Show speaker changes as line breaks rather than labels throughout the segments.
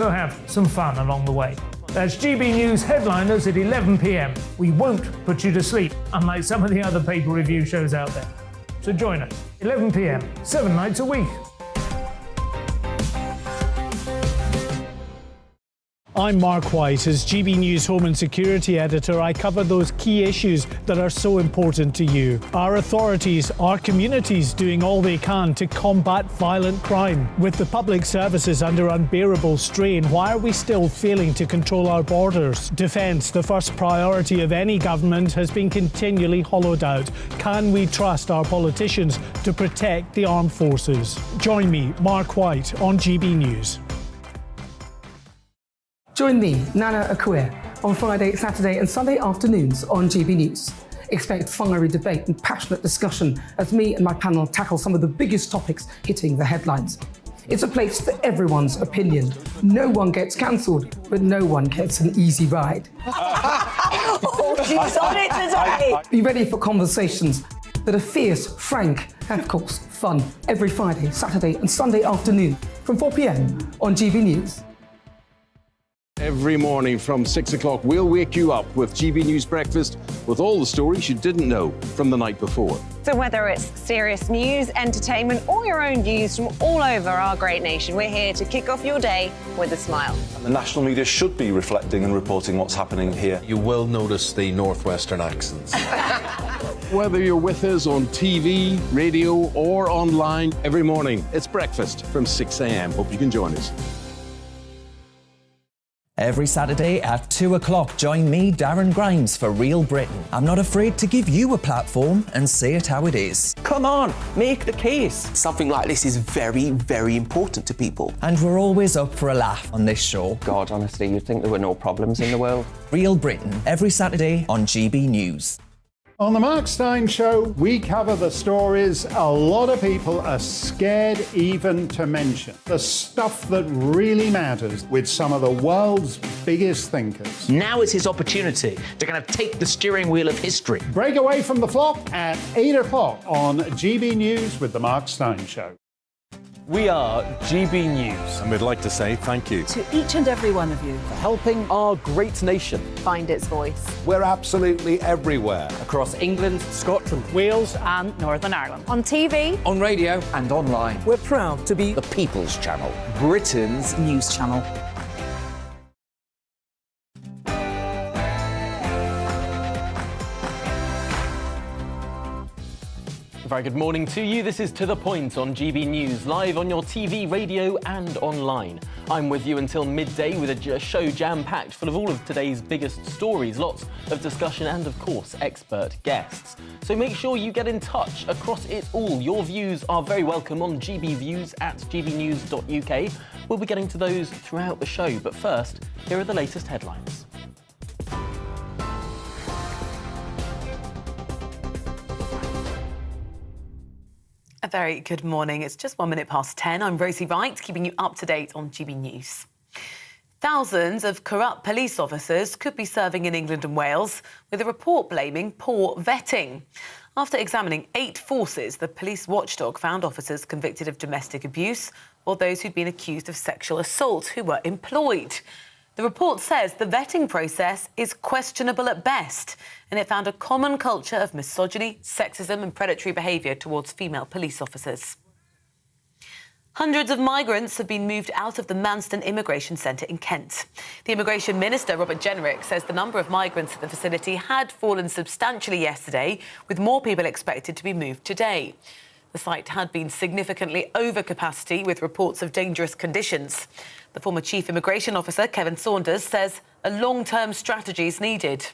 We'll have some fun along the way. That's GB News headliners at 11 p.m. We won't put you to sleep, unlike some of the other paper review shows out there. So join us, 11 p.m, 7 nights a week. I'm Mark White. As GB News Home and Security Editor, I cover those key issues that are so important to you. Are authorities, our communities doing all they can to combat violent crime? With the public services under unbearable strain, why are we still failing to control our borders? Defence, the first priority of any government, has been continually hollowed out. Can we trust our politicians to protect the armed forces? Join me, Mark White, on GB News.
Join me, Nana Akua, on Friday, Saturday and Sunday afternoons on GB News. Expect fiery debate and passionate discussion as me and my panel tackle some of the biggest topics hitting the headlines. It's a place for everyone's opinion. No one gets cancelled, but no one gets an easy ride.
Oh, she's on it today!
Be ready for conversations that are fierce, frank and, of course, fun every Friday, Saturday and Sunday afternoon from 4 p.m. on GB News.
Every morning from 6 o'clock, we'll wake you up with GB News Breakfast with all the stories you didn't know from the night before.
So whether it's serious news, entertainment or your own news from all over our great nation, we're here to kick off your day with a smile.
And the national media should be reflecting and reporting what's happening here.
You will notice the northwestern accents.
Whether you're with us on TV, radio or online, every morning, it's breakfast from 6 a.m. Hope you can join us.
Every Saturday at 2 o'clock, join me, Darren Grimes, for Real Britain. I'm not afraid to give you a platform and say it how it is.
Come on, make the case. Something like this is very, very important to people.
And we're always up for a laugh on this show.
God, honestly, you'd think there were no problems in the world.
Real Britain, every Saturday on GB News.
On the Mark Steyn Show, we cover the stories a lot of people are scared even to mention. The stuff that really matters with some of the world's biggest thinkers.
Now is his opportunity to kind of take the steering wheel of history.
Break away from the flop at 8 o'clock on GB News with the Mark Steyn Show.
We are GB News.
And we'd like to say thank you
to each and every one of you
for helping our great nation
find its voice.
We're absolutely everywhere.
Across England, Scotland, Wales and Northern Ireland.
On TV,
on radio and online.
We're proud to be
the People's Channel,
Britain's news channel.
Very good morning to you. This is To The Point on GB News, live on your TV, radio and online. I'm with you until midday with a show jam-packed full of all of today's biggest stories, lots of discussion and, of course, expert guests. So make sure you get in touch across it all. Your views are very welcome on gbviews at gbnews.uk. We'll be getting to those throughout the show, but first, here are the latest headlines.
A very good morning. It's just 1 minute past 10. I'm Rosie Wright, keeping you up to date on GB News. Thousands of corrupt police officers could be serving in England and Wales, with a report blaming poor vetting. After examining 8 forces, the police watchdog found officers convicted of domestic abuse or those who'd been accused of sexual assault who were employed. The report says the vetting process is questionable at best, and it found a common culture of misogyny, sexism and predatory behaviour towards female police officers. Hundreds of migrants have been moved out of the Manston Immigration Centre in Kent. The Immigration Minister, Robert Jenrick, says the number of migrants at the facility had fallen substantially yesterday, with more people expected to be moved today. The site had been significantly over capacity, with reports of dangerous conditions. The former Chief Immigration Officer, Kevin Saunders, says a long-term strategy is needed.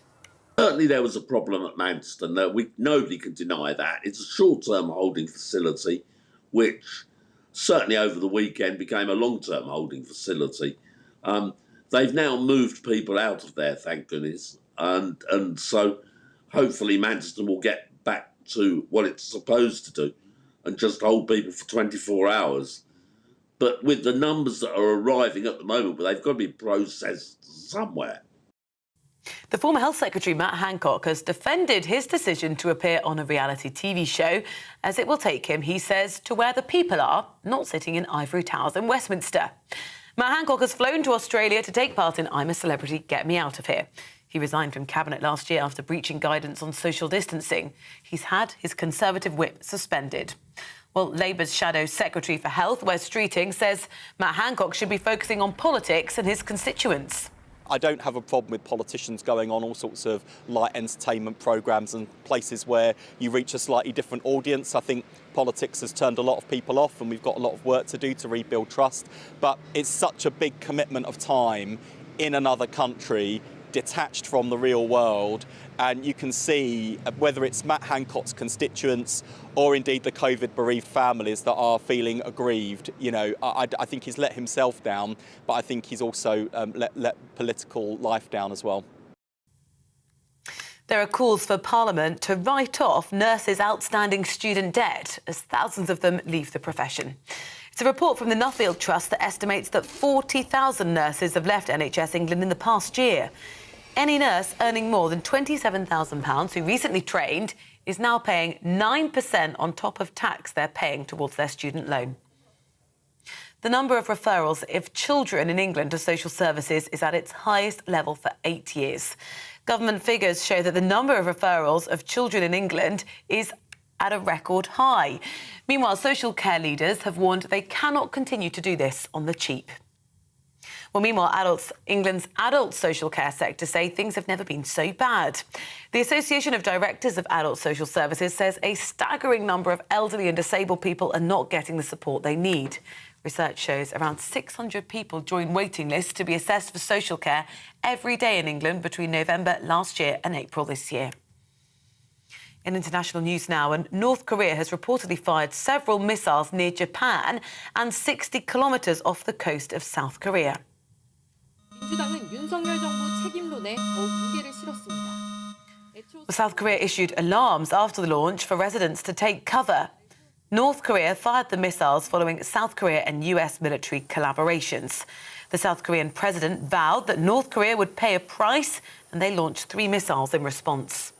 Certainly there was a problem at Manston. Nobody can deny that. It's a short-term holding facility, which certainly over the weekend became a long-term holding facility. They've now moved people out of there, thank goodness. And so hopefully Manston will get back to what it's supposed to do and just hold people for 24 hours. But with the numbers that are arriving at the moment, they've got to be processed somewhere.
The former Health Secretary, Matt Hancock, has defended his decision to appear on a reality TV show, as it will take him, he says, to where the people are, not sitting in ivory towers in Westminster. Matt Hancock has flown to Australia to take part in I'm a Celebrity, Get Me Out of Here. He resigned from Cabinet last year after breaching guidance on social distancing. He's had his Conservative whip suspended. Well, Labour's Shadow Secretary for Health, Wes Streeting, says Matt Hancock should be focusing on politics and his constituents.
I don't have a problem with politicians going on all sorts of light entertainment programmes and places where you reach a slightly different audience. I think politics has turned a lot of people off and we've got a lot of work to do to rebuild trust. But it's such a big commitment of time in another country, detached from the real world, and you can see whether it's Matt Hancock's constituents or indeed the COVID bereaved families that are feeling aggrieved. You know, I think he's let himself down, but I think he's also let political life down as well.
There are calls for Parliament to write off nurses' outstanding student debt as thousands of them leave the profession. It's a report from the Nuffield Trust that estimates that 40,000 nurses have left NHS England in the past year. Any nurse earning more than £27,000 who recently trained is now paying 9% on top of tax they're paying towards their student loan. The number of referrals of children in England to social services is at its highest level for 8 years. Government figures show that the number of referrals of children in England is at a record high. Meanwhile, social care leaders have warned they cannot continue to do this on the cheap. Well, meanwhile, England's adult social care sector say things have never been so bad. The Association of Directors of Adult Social Services says a staggering number of elderly and disabled people are not getting the support they need. Research shows around 600 people join waiting lists to be assessed for social care every day in England between November last year and April this year. In international news now, and North Korea has reportedly fired several missiles near Japan and 60 kilometres off the coast of South Korea. South Korea issued alarms after the launch for residents to take cover. North Korea fired the missiles following South Korea and US military collaborations. The South Korean president vowed that North Korea would pay a price, and they launched 3 missiles in response.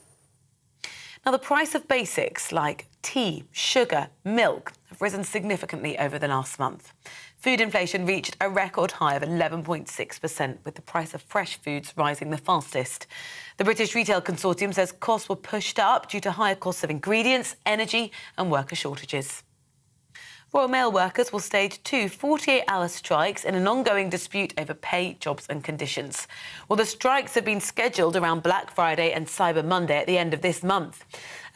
Now, the price of basics like tea, sugar, milk have risen significantly over the last month. Food inflation reached a record high of 11.6%, with the price of fresh foods rising the fastest. The British Retail Consortium says costs were pushed up due to higher costs of ingredients, energy and worker shortages. Royal Mail workers will stage 2 48-hour strikes in an ongoing dispute over pay, jobs and conditions. Well, the strikes have been scheduled around Black Friday and Cyber Monday at the end of this month.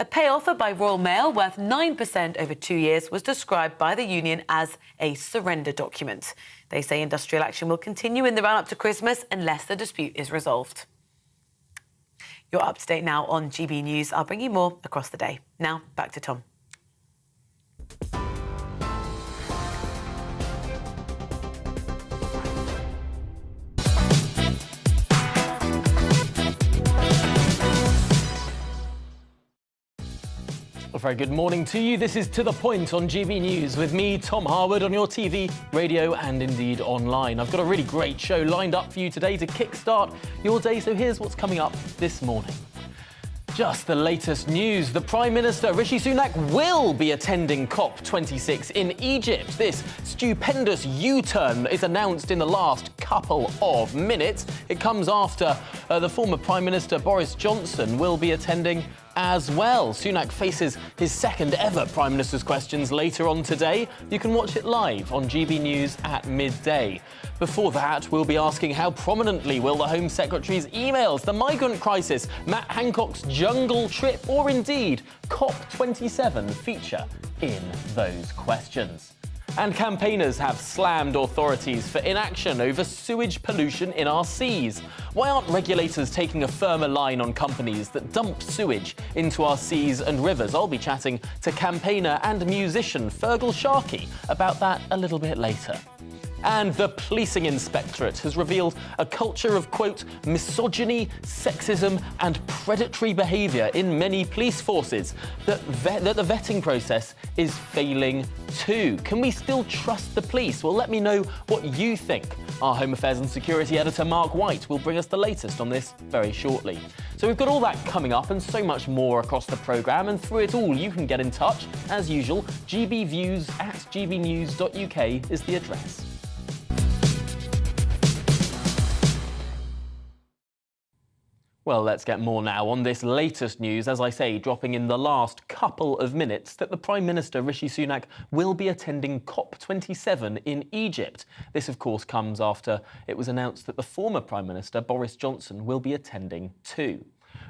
A pay offer by Royal Mail worth 9% over 2 years was described by the union as a surrender document. They say industrial action will continue in the run-up to Christmas unless the dispute is resolved. You're up to date now on GB News. I'll bring you more across the day. Now, back to Tom.
A very good morning to you. This is To The Point on GB News with me, Tom Harwood, on your TV, radio and indeed online. I've got a really great show lined up for you today to kickstart your day, so here's what's coming up this morning. Just the latest news. The Prime Minister, Rishi Sunak, will be attending COP26 in Egypt. This stupendous U-turn is announced in the last couple of minutes. It comes after the former Prime Minister Boris Johnson will be attending as well. Sunak faces his second ever Prime Minister's Questions later on today. You can watch it live on GB News at midday. Before that, we'll be asking how prominently will the Home Secretary's emails, the migrant crisis, Matt Hancock's jungle trip, or indeed COP27 feature in those questions. And campaigners have slammed authorities for inaction over sewage pollution in our seas. Why aren't regulators taking a firmer line on companies that dump sewage into our seas and rivers? I'll be chatting to campaigner and musician Fergal Sharkey about that a little bit later. And the Policing Inspectorate has revealed a culture of, quote, misogyny, sexism and predatory behaviour in many police forces, that the vetting process is failing too. Can we still trust the police? Well, let me know what you think. Our Home Affairs and Security Editor Mark White will bring us the latest on this very shortly. So we've got all that coming up and so much more across the programme, and through it all you can get in touch. As usual, gbviews@gbnews.uk is the address. Well, let's get more now on this latest news, as I say, dropping in the last couple of minutes, that the Prime Minister, Rishi Sunak, will be attending COP27 in Egypt. This, of course, comes after it was announced that the former Prime Minister, Boris Johnson, will be attending too.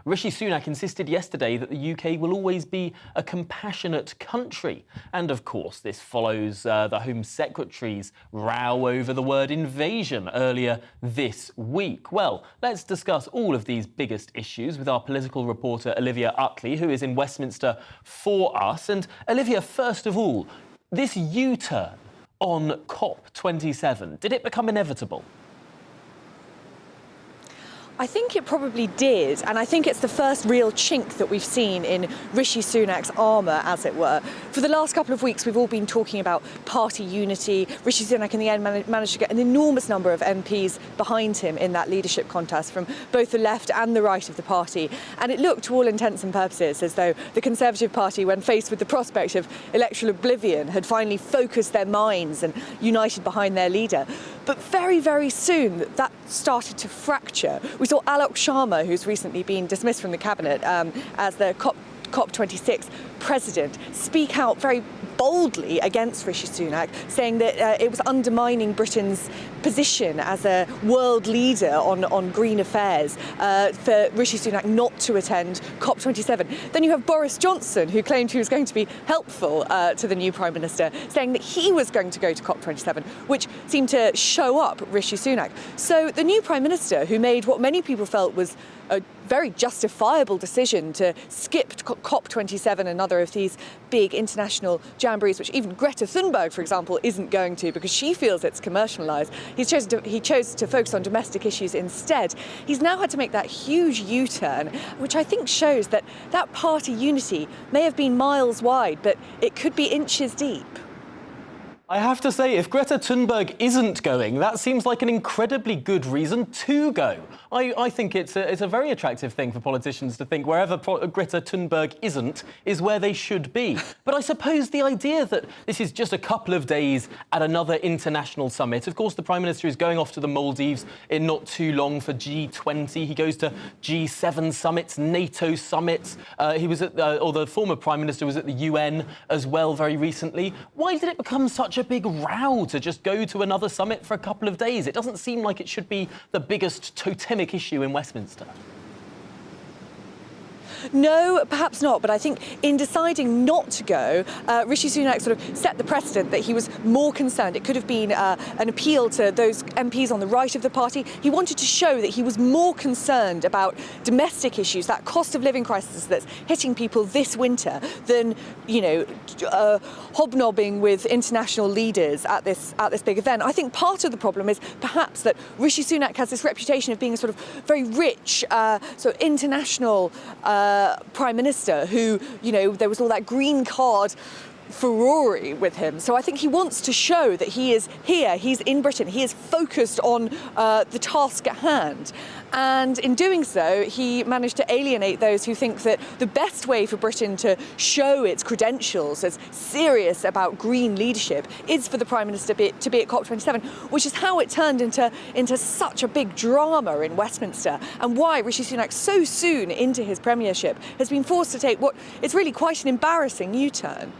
Rishi Sunak insisted yesterday that the UK will always be a compassionate country. And of course, this follows the Home Secretary's row over the word invasion earlier this week. Well, let's discuss all of these biggest issues with our political reporter Olivia Utley, who is in Westminster for us. And Olivia, first of all, this U-turn on COP27, did it become inevitable?
I think it probably did, and I think it's the first real chink that we've seen in Rishi Sunak's armour, as it were. For the last couple of weeks, we've all been talking about party unity. Rishi Sunak, in the end, managed to get an enormous number of MPs behind him in that leadership contest from both the left and the right of the party. And it looked, to all intents and purposes, as though the Conservative Party, when faced with the prospect of electoral oblivion, had finally focused their minds and united behind their leader. But very, very soon, that started to fracture. We saw Alok Sharma, who's recently been dismissed from the cabinet as the COP26 president, speak out very boldly against Rishi Sunak, saying that it was undermining Britain's position as a world leader on green affairs for Rishi Sunak not to attend COP27. Then you have Boris Johnson, who claimed he was going to be helpful to the new Prime Minister, saying that he was going to go to COP27, which seemed to show up Rishi Sunak. So the new Prime Minister, who made what many people felt was a very justifiable decision to skip COP27, another of these big international jamborees, which even Greta Thunberg, for example, isn't going to because she feels it's commercialised. He chose to focus on domestic issues instead. He's now had to make that huge U-turn, which I think shows that that party unity may have been miles wide, but it could be inches deep.
I have to say, if Greta Thunberg isn't going, that seems like an incredibly good reason to go. I think it's a very attractive thing for politicians to think wherever Greta Thunberg isn't is where they should be. But I suppose the idea that this is just a couple of days at another international summit. Of course, the Prime Minister is going off to the Maldives in not too long for G20. He goes to G7 summits, NATO summits. He was at, or the former Prime Minister was at the UN as well very recently. Why did it become such a big row to just go to another summit for a couple of days? It doesn't seem like it should be the biggest totemic issue in Westminster.
No, perhaps not, but I think in deciding not to go, Rishi Sunak sort of set the precedent that he was more concerned. It could have been an appeal to those MPs on the right of the party. He wanted to show that he was more concerned about domestic issues, that cost of living crisis that's hitting people this winter, than, you know, hobnobbing with international leaders at this big event. I think part of the problem is perhaps that Rishi Sunak has this reputation of being a sort of very rich, sort of international Prime Minister who, you know, there was all that green card furore with him. So I think he wants to show that he is here, he's in Britain, he is focused on the task at hand. And in doing so, he managed to alienate those who think that the best way for Britain to show its credentials as serious about green leadership is for the Prime Minister to be at COP27, which is how it turned into such a big drama in Westminster, and why Rishi Sunak so soon into his premiership has been forced to take what is really quite an embarrassing U-turn.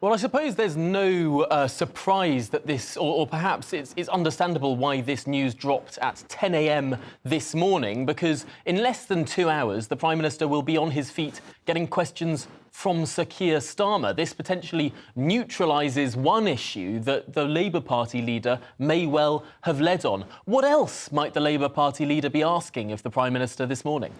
Well, I suppose there's no surprise that this, or perhaps it's understandable why this news dropped at 10 a.m. this morning, because in less than 2 hours, the Prime Minister will be on his feet getting questions from Sir Keir Starmer. This potentially neutralises one issue that the Labour Party leader may well have led on. What else might the Labour Party leader be asking of the Prime Minister this morning?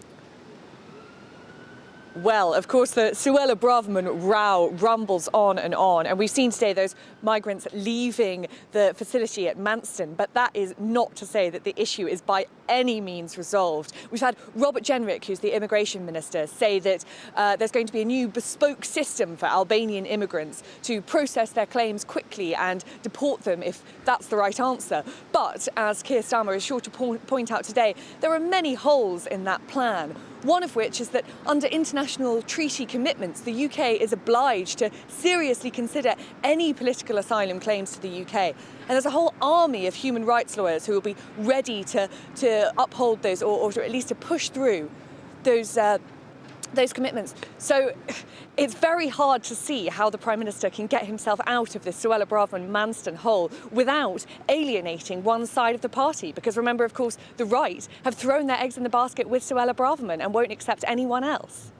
Well, of course, the Suella Braverman row rumbles on, and we've seen today those migrants leaving the facility at Manston, but that is not to say that the issue is by any means resolved. We've had Robert Jenrick, who's the immigration minister, say that there's going to be a new bespoke system for Albanian immigrants to process their claims quickly and deport them if that's the right answer. But, as Keir Starmer is sure to point out today, there are many holes in that plan. One of which is that under international treaty commitments, the UK is obliged to seriously consider any political asylum claims to the UK. And there's a whole army of human rights lawyers who will be ready to uphold those or at least to push through those commitments. So it's very hard to see how the Prime Minister can get himself out of this Suella Braverman-Manston hole without alienating one side of the party. Because remember, of course, the right have thrown their eggs in the basket with Suella Braverman and won't accept anyone else.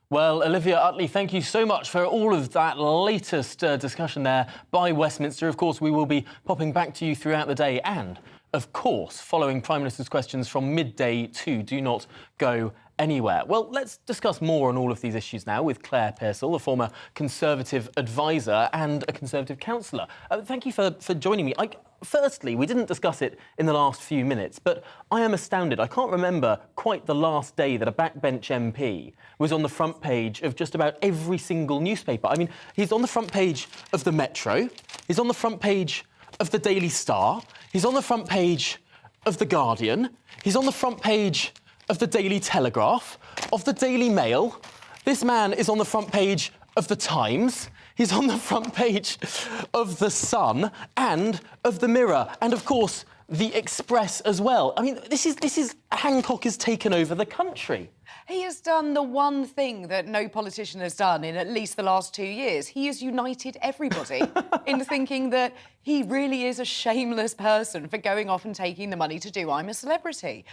Well, Olivia Utley, thank you so much for all of that latest discussion there by Westminster. Of course, we will be popping back to you throughout the day and, of course, following Prime Minister's questions from midday too. Do not go anywhere. Well, let's discuss more on all of these issues now with Claire Pearsall, a former Conservative advisor and a Conservative councillor. Thank you for joining me. Firstly, we didn't discuss it in the last few minutes, but I am astounded. I can't remember quite the last day that a backbench MP was on the front page of just about every single newspaper. I mean, he's on the front page of the Metro, he's on the front page of the Daily Star, he's on the front page of the Guardian, he's on the front page of the Daily Telegraph, of the Daily Mail. This man is on the front page of the Times. He's on the front page of the Sun and of the Mirror, and of course the Express as well. I mean, this is Hancock has taken over the country.
He has done the one thing that no politician has done in at least the last 2 years. He has united everybody in thinking that he really is a shameless person for going off and taking the money to do I'm a Celebrity.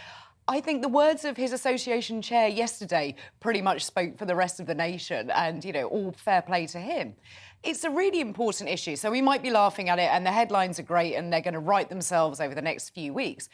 I think the words of his association chair yesterday pretty much spoke for the rest of the nation and, you know, all fair play to him. It's a really important issue, so we might be laughing at it and the headlines are great and they're going to write themselves over the next few weeks.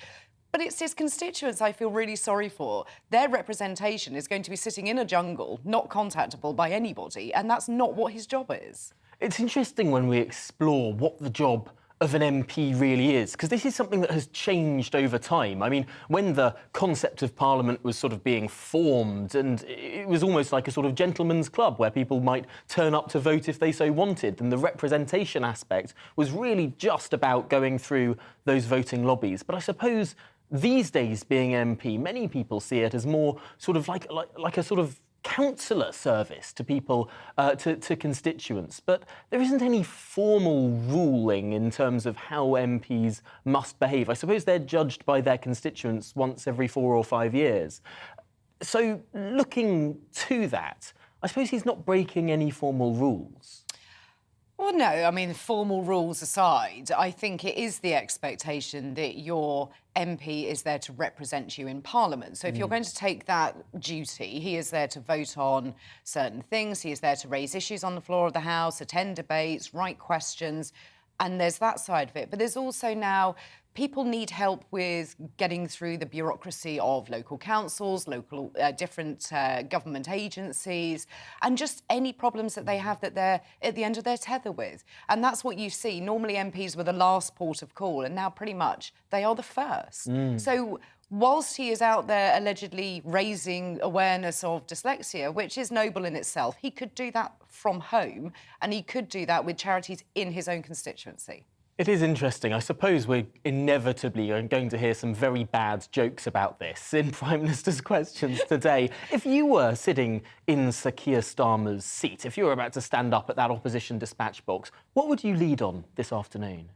But it's his constituents I feel really sorry for. Their representation is going to be sitting in a jungle, not contactable by anybody, and that's not what his job is.
It's interesting when we explore what the job of an MP really is, because this is something that has changed over time. I mean, when the concept of Parliament was sort of being formed, and it was almost like a sort of gentleman's club where people might turn up to vote if they so wanted, and the representation aspect was really just about going through those voting lobbies. But I suppose these days, being MP, many people see it as more sort of like a sort of councillor service to people, to constituents. But there isn't any formal ruling in terms of how MPs must behave. I suppose they're judged by their constituents once every 4 or 5 years. So looking to that, I suppose he's not breaking any formal rules.
Well, no, I mean, formal rules aside, I think it is the expectation that your MP is there to represent you in Parliament. So if you're going to take that duty, he is there to vote on certain things, he is there to raise issues on the floor of the House, attend debates, write questions, and there's that side of it. But there's also now people need help with getting through the bureaucracy of local councils, different government agencies, and just any problems that they have that they're at the end of their tether with. And that's what you see. Normally MPs were the last port of call, and now pretty much they are the first. So whilst he is out there allegedly raising awareness of dyslexia, which is noble in itself, he could do that from home, and he could do that with charities in his own constituency.
It is interesting. I suppose we're inevitably going to hear some very bad jokes about this in Prime Minister's questions today. If you were sitting in Sir Keir Starmer's seat, if you were about to stand up at that opposition dispatch box, what would you lead on this afternoon?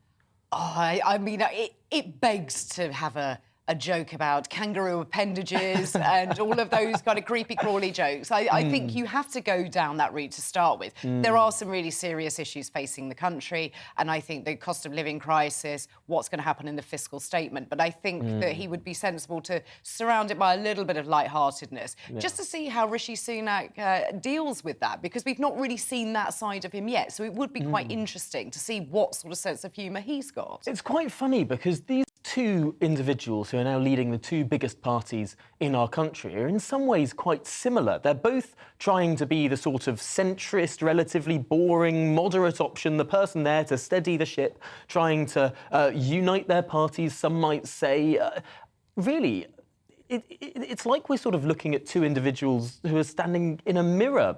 Oh, I mean, it begs to have a joke about kangaroo appendages and all of those kind of creepy crawly jokes. I think you have to go down that route to start with. There are some really serious issues facing the country, and I think the cost of living crisis, what's going to happen in the fiscal statement. But I think that he would be sensible to surround it by a little bit of lightheartedness, just to see how Rishi Sunak deals with that, because we've not really seen that side of him yet. So it would be quite interesting to see what sort of sense of humour he's got.
It's quite funny because these two individuals who are now leading the two biggest parties in our country are in some ways quite similar. They're both trying to be the sort of centrist, relatively boring, moderate option, the person there to steady the ship, trying to unite their parties, some might say. Really, it's like we're sort of looking at two individuals who are standing in a mirror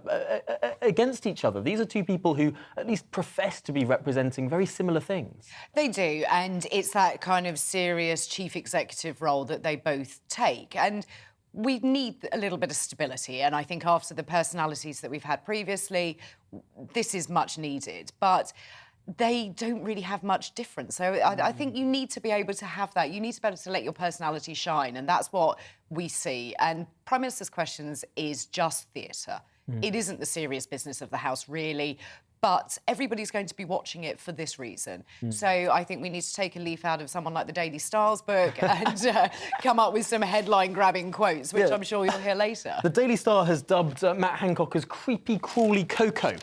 against each other. These are two people who at least profess to be representing very similar things.
They do, and it's that kind of serious chief executive role that they both take. And we need a little bit of stability, and I think after the personalities that we've had previously, this is much needed. But they don't really have much difference. So I think you need to be able to have that. You need to be able to let your personality shine, and that's what we see. And Prime Minister's Questions is just theatre. It isn't the serious business of the House, really. But everybody's going to be watching it for this reason. So I think we need to take a leaf out of someone like the Daily Star's book and come up with some headline-grabbing quotes, which I'm sure you'll hear later.
The Daily Star has dubbed Matt Hancock as creepy, crawly Coco.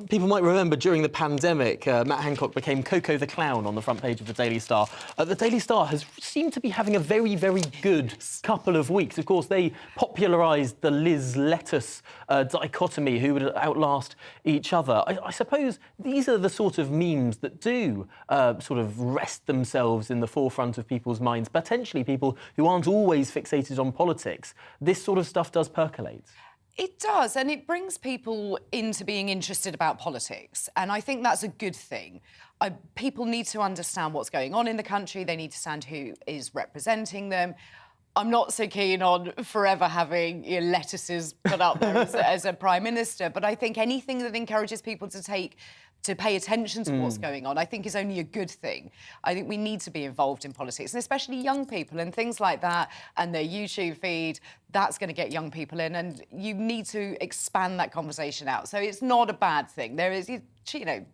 People might remember during the pandemic, Matt Hancock became Coco the Clown on the front page of the Daily Star. The Daily Star has seemed to be having a very, very good couple of weeks. Of course, they popularised the Liz Lettuce dichotomy, who would outlast each other. I suppose these are the sort of memes that do sort of rest themselves in the forefront of people's minds, potentially people who aren't always fixated on politics. This sort of stuff does percolate.
It does, and it brings people into being interested about politics, and I think that's a good thing. People need to understand what's going on in the country. They need to understand who is representing them. I'm not so keen on forever having lettuces put up there as a Prime Minister, but I think anything that encourages people to pay attention to what's going on, I think is only a good thing. I think we need to be involved in politics, and especially young people and things like that, and their YouTube feed, that's going to get young people in, and you need to expand that conversation out. So it's not a bad thing. There is,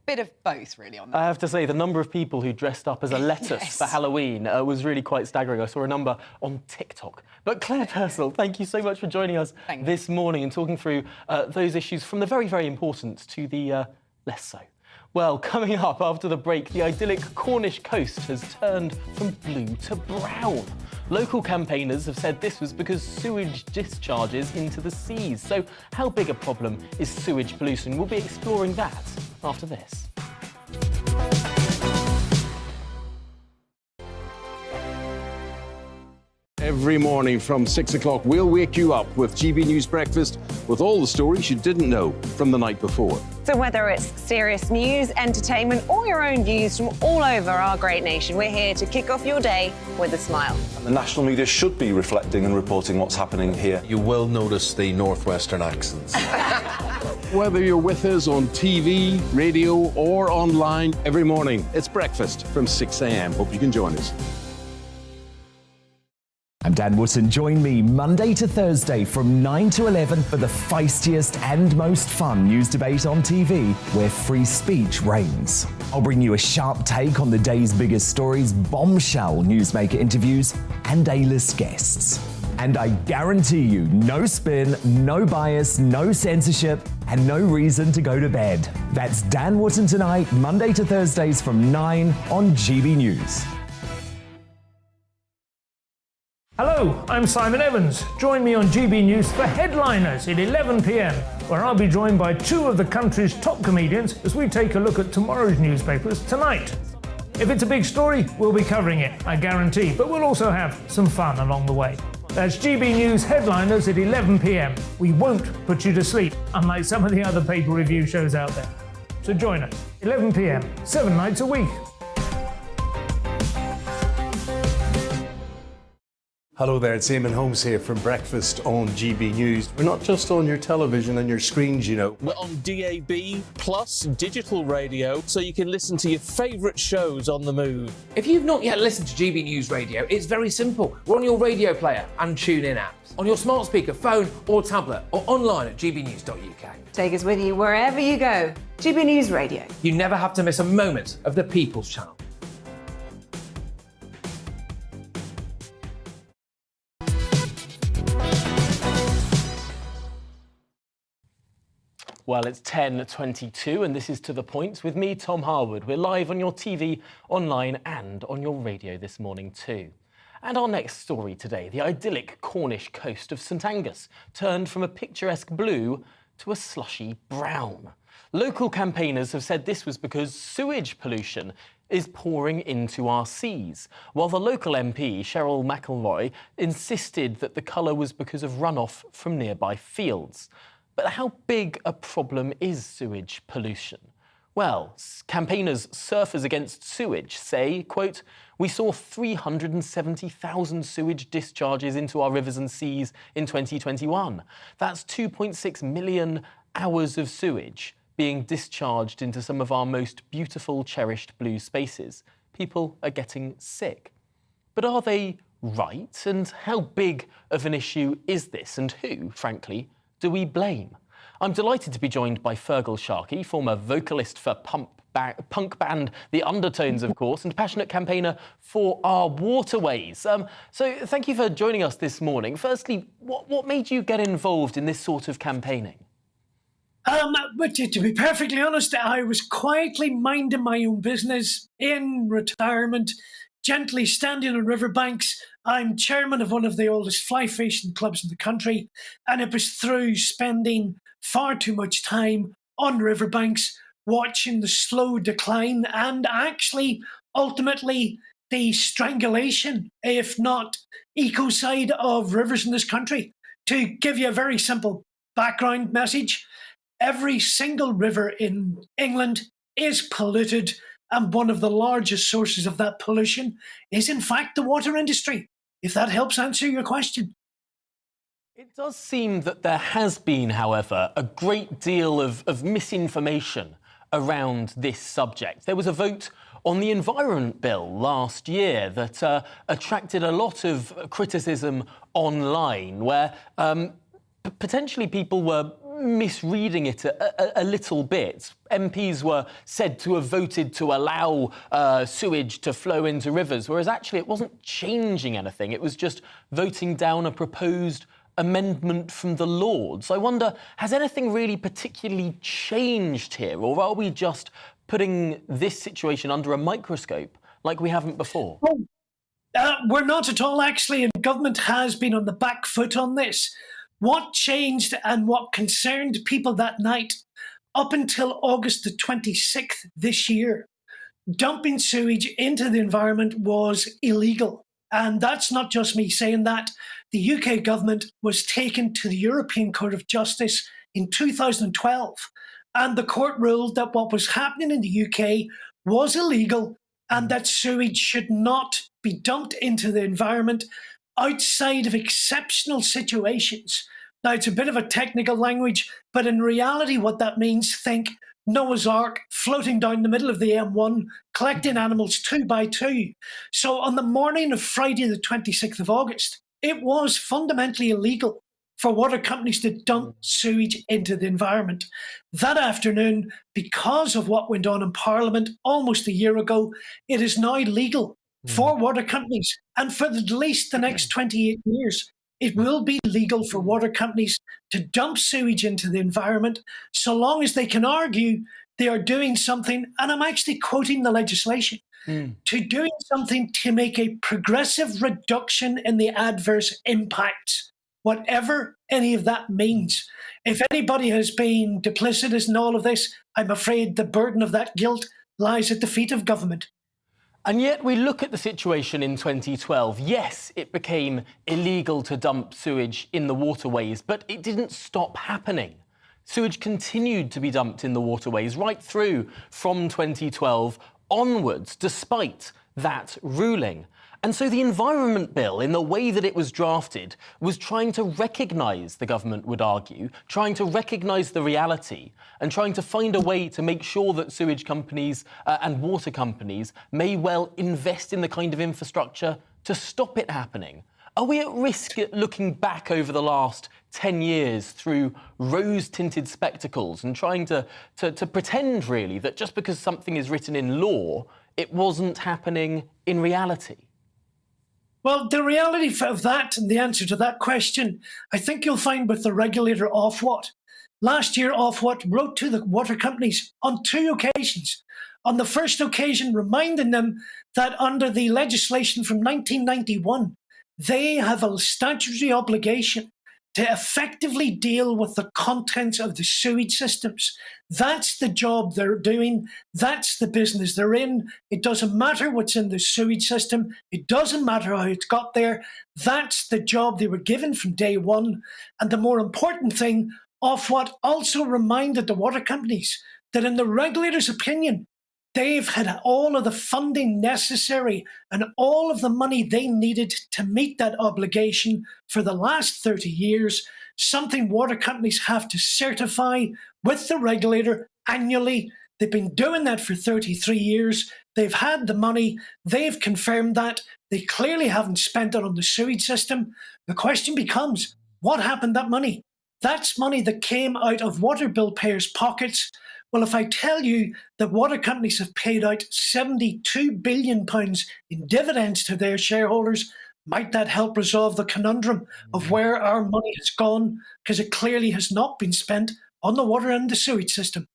bit of both, really, on that.
I have to say, the number of people who dressed up as a lettuce for Halloween was really quite staggering. I saw a number on TikTok. But Claire Purcell, thank you so much for joining us this morning and talking through those issues from the very, very important to the less so. Well, coming up after the break, the idyllic Cornish coast has turned from blue to brown. Local campaigners have said this was because sewage discharges into the seas. So how big a problem is sewage pollution? We'll be exploring that after this.
Every morning from 6 o'clock, we'll wake you up with GB News Breakfast with all the stories you didn't know from the night before.
So whether it's serious news, entertainment, or your own views from all over our great nation, we're here to kick off your day with a smile.
And the national media should be reflecting and reporting what's happening here.
You will notice the northwestern accents.
Whether you're with us on TV, radio, or online, every morning, it's breakfast from 6 a.m. Hope you can join us.
I'm Dan Wootton. Join me Monday to Thursday from 9 to 11 for the feistiest and most fun news debate on TV, where free speech reigns. I'll bring you a sharp take on the day's biggest stories, bombshell newsmaker interviews, and A-list guests. And I guarantee you, no spin, no bias, no censorship, and no reason to go to bed. That's Dan Wootton Tonight, Monday to Thursdays from 9 on GB News.
Hello, I'm Simon Evans. Join me on GB News for Headliners at 11 p.m, where I'll be joined by two of the country's top comedians as we take a look at tomorrow's newspapers tonight. If it's a big story, we'll be covering it, I guarantee, but we'll also have some fun along the way. That's GB News Headliners at 11 p.m. We won't put you to sleep, unlike some of the other paper review shows out there. So join us, 11 p.m, 7 nights a week.
Hello there, it's Eamon Holmes here from Breakfast on GB News. We're not just on your television and your screens,
We're on DAB plus digital radio, so you can listen to your favourite shows on the move.
If you've not yet listened to GB News Radio, it's very simple. We're on your radio player and TuneIn apps, on your smart speaker, phone or tablet, or online at gbnews.uk.
Take us with you wherever you go. GB News Radio.
You never have to miss a moment of the People's Channel.
Well, it's 10:22 and this is To The Point with me, Tom Harwood. We're live on your TV, online and on your radio this morning too. And our next story today, the idyllic Cornish coast of St Angus turned from a picturesque blue to a slushy brown. Local campaigners have said this was because sewage pollution is pouring into our seas, while the local MP, Cheryl McElroy, insisted that the colour was because of runoff from nearby fields. But how big a problem is sewage pollution? Well, campaigners Surfers Against Sewage say, quote, "We saw 370,000 sewage discharges into our rivers and seas in 2021. That's 2.6 million hours of sewage being discharged into some of our most beautiful, cherished blue spaces. People are getting sick. But are they right? And how big of an issue is this? And who, frankly, do we blame? I'm delighted to be joined by Fergal Sharkey, former vocalist for punk band The Undertones, of course, and passionate campaigner for our waterways. So thank you for joining us this morning. Firstly, what made you get involved in this sort of campaigning?
But to be perfectly honest, I was quietly minding my own business in retirement, gently standing on riverbanks. I'm chairman of one of the oldest fly fishing clubs in the country, and it was through spending far too much time on riverbanks, watching the slow decline and actually, ultimately, the strangulation, if not ecocide, of rivers in this country. To give you a very simple background message, every single river in England is polluted, and one of the largest sources of that pollution is, in fact, the water industry, if that helps answer your question.
It does seem that there has been, however, a great deal of misinformation around this subject. There was a vote on the Environment Bill last year that attracted a lot of criticism online, where potentially people were misreading it a little bit. MPs were said to have voted to allow sewage to flow into rivers, whereas actually it wasn't changing anything. It was just voting down a proposed amendment from the Lords. I wonder, has anything really particularly changed here, or are we just putting this situation under a microscope like we haven't before?
We're not at all, actually, and government has been on the back foot on this. What changed and what concerned people that night, up until August the 26th this year, dumping sewage into the environment was illegal. And that's not just me saying that. The UK government was taken to the European Court of Justice in 2012, and the court ruled that what was happening in the UK was illegal and that sewage should not be dumped into the environment outside of exceptional situations. Now, it's a bit of a technical language, but in reality, what that means, think Noah's Ark floating down the middle of the M1, collecting animals 2 by 2. So on the morning of Friday, the 26th of August, it was fundamentally illegal for water companies to dump sewage into the environment. That afternoon, because of what went on in Parliament almost a year ago, it is now legal for water companies, and for at least the next 28 years, it will be legal for water companies to dump sewage into the environment, so long as they can argue they are doing something, and I'm actually quoting the legislation, to doing something to make a progressive reduction in the adverse impacts, whatever any of that means. If anybody has been duplicitous in all of this, I'm afraid the burden of that guilt lies at the feet of government.
And yet we look at the situation in 2012. Yes, it became illegal to dump sewage in the waterways, but it didn't stop happening. Sewage continued to be dumped in the waterways right through from 2012 onwards, despite that ruling. And so the Environment Bill, in the way that it was drafted, was trying to recognise, the government would argue, trying to recognise the reality and trying to find a way to make sure that sewage companies and water companies may well invest in the kind of infrastructure to stop it happening. Are we at risk at looking back over the last 10 years through rose-tinted spectacles and trying to pretend, really, that just because something is written in law, it wasn't happening in reality?
Well, the reality of that and the answer to that question, I think you'll find with the regulator Ofwat. Last year, Ofwat wrote to the water companies on 2 occasions. On the first occasion, reminding them that under the legislation from 1991, they have a statutory obligation to effectively deal with the contents of the sewage systems. That's the job they're doing. That's the business they're in. It doesn't matter what's in the sewage system. It doesn't matter how it's got there. That's the job they were given from day one. And the more important thing, Ofwat also reminded the water companies that in the regulator's opinion, they've had all of the funding necessary and all of the money they needed to meet that obligation for the last 30 years, something water companies have to certify with the regulator annually. They've been doing that for 33 years. They've had the money. They've confirmed that. They clearly haven't spent it on the sewage system. The question becomes, what happened to that money? That's money that came out of water bill payers' pockets. Well, if I tell you that water companies have paid out £72 billion in dividends to their shareholders, might that help resolve the conundrum of where our money has gone? Because it clearly has not been spent on the water and the sewage system.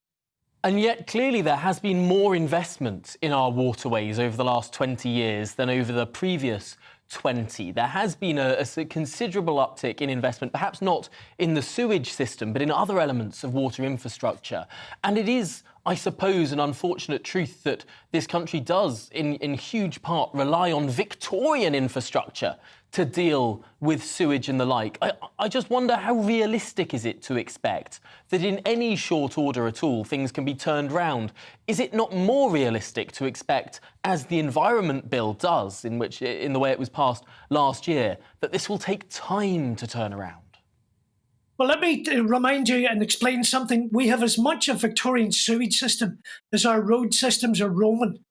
And yet, clearly, there has been more investment in our waterways over the last 20 years than over the previous 20. There has been a considerable uptick in investment, perhaps not in the sewage system, but in other elements of water infrastructure. And it is, I suppose, an unfortunate truth that this country does, in huge part, rely on Victorian infrastructure to deal with sewage and the like. I just wonder, how realistic is it to expect that in any short order at all things can be turned round? Is it not more realistic to expect, as the Environment Bill does, in the way it was passed last year, that this will take time to turn around?
Well, let me remind you and explain something. We have as much a Victorian sewage system as our road systems are Roman.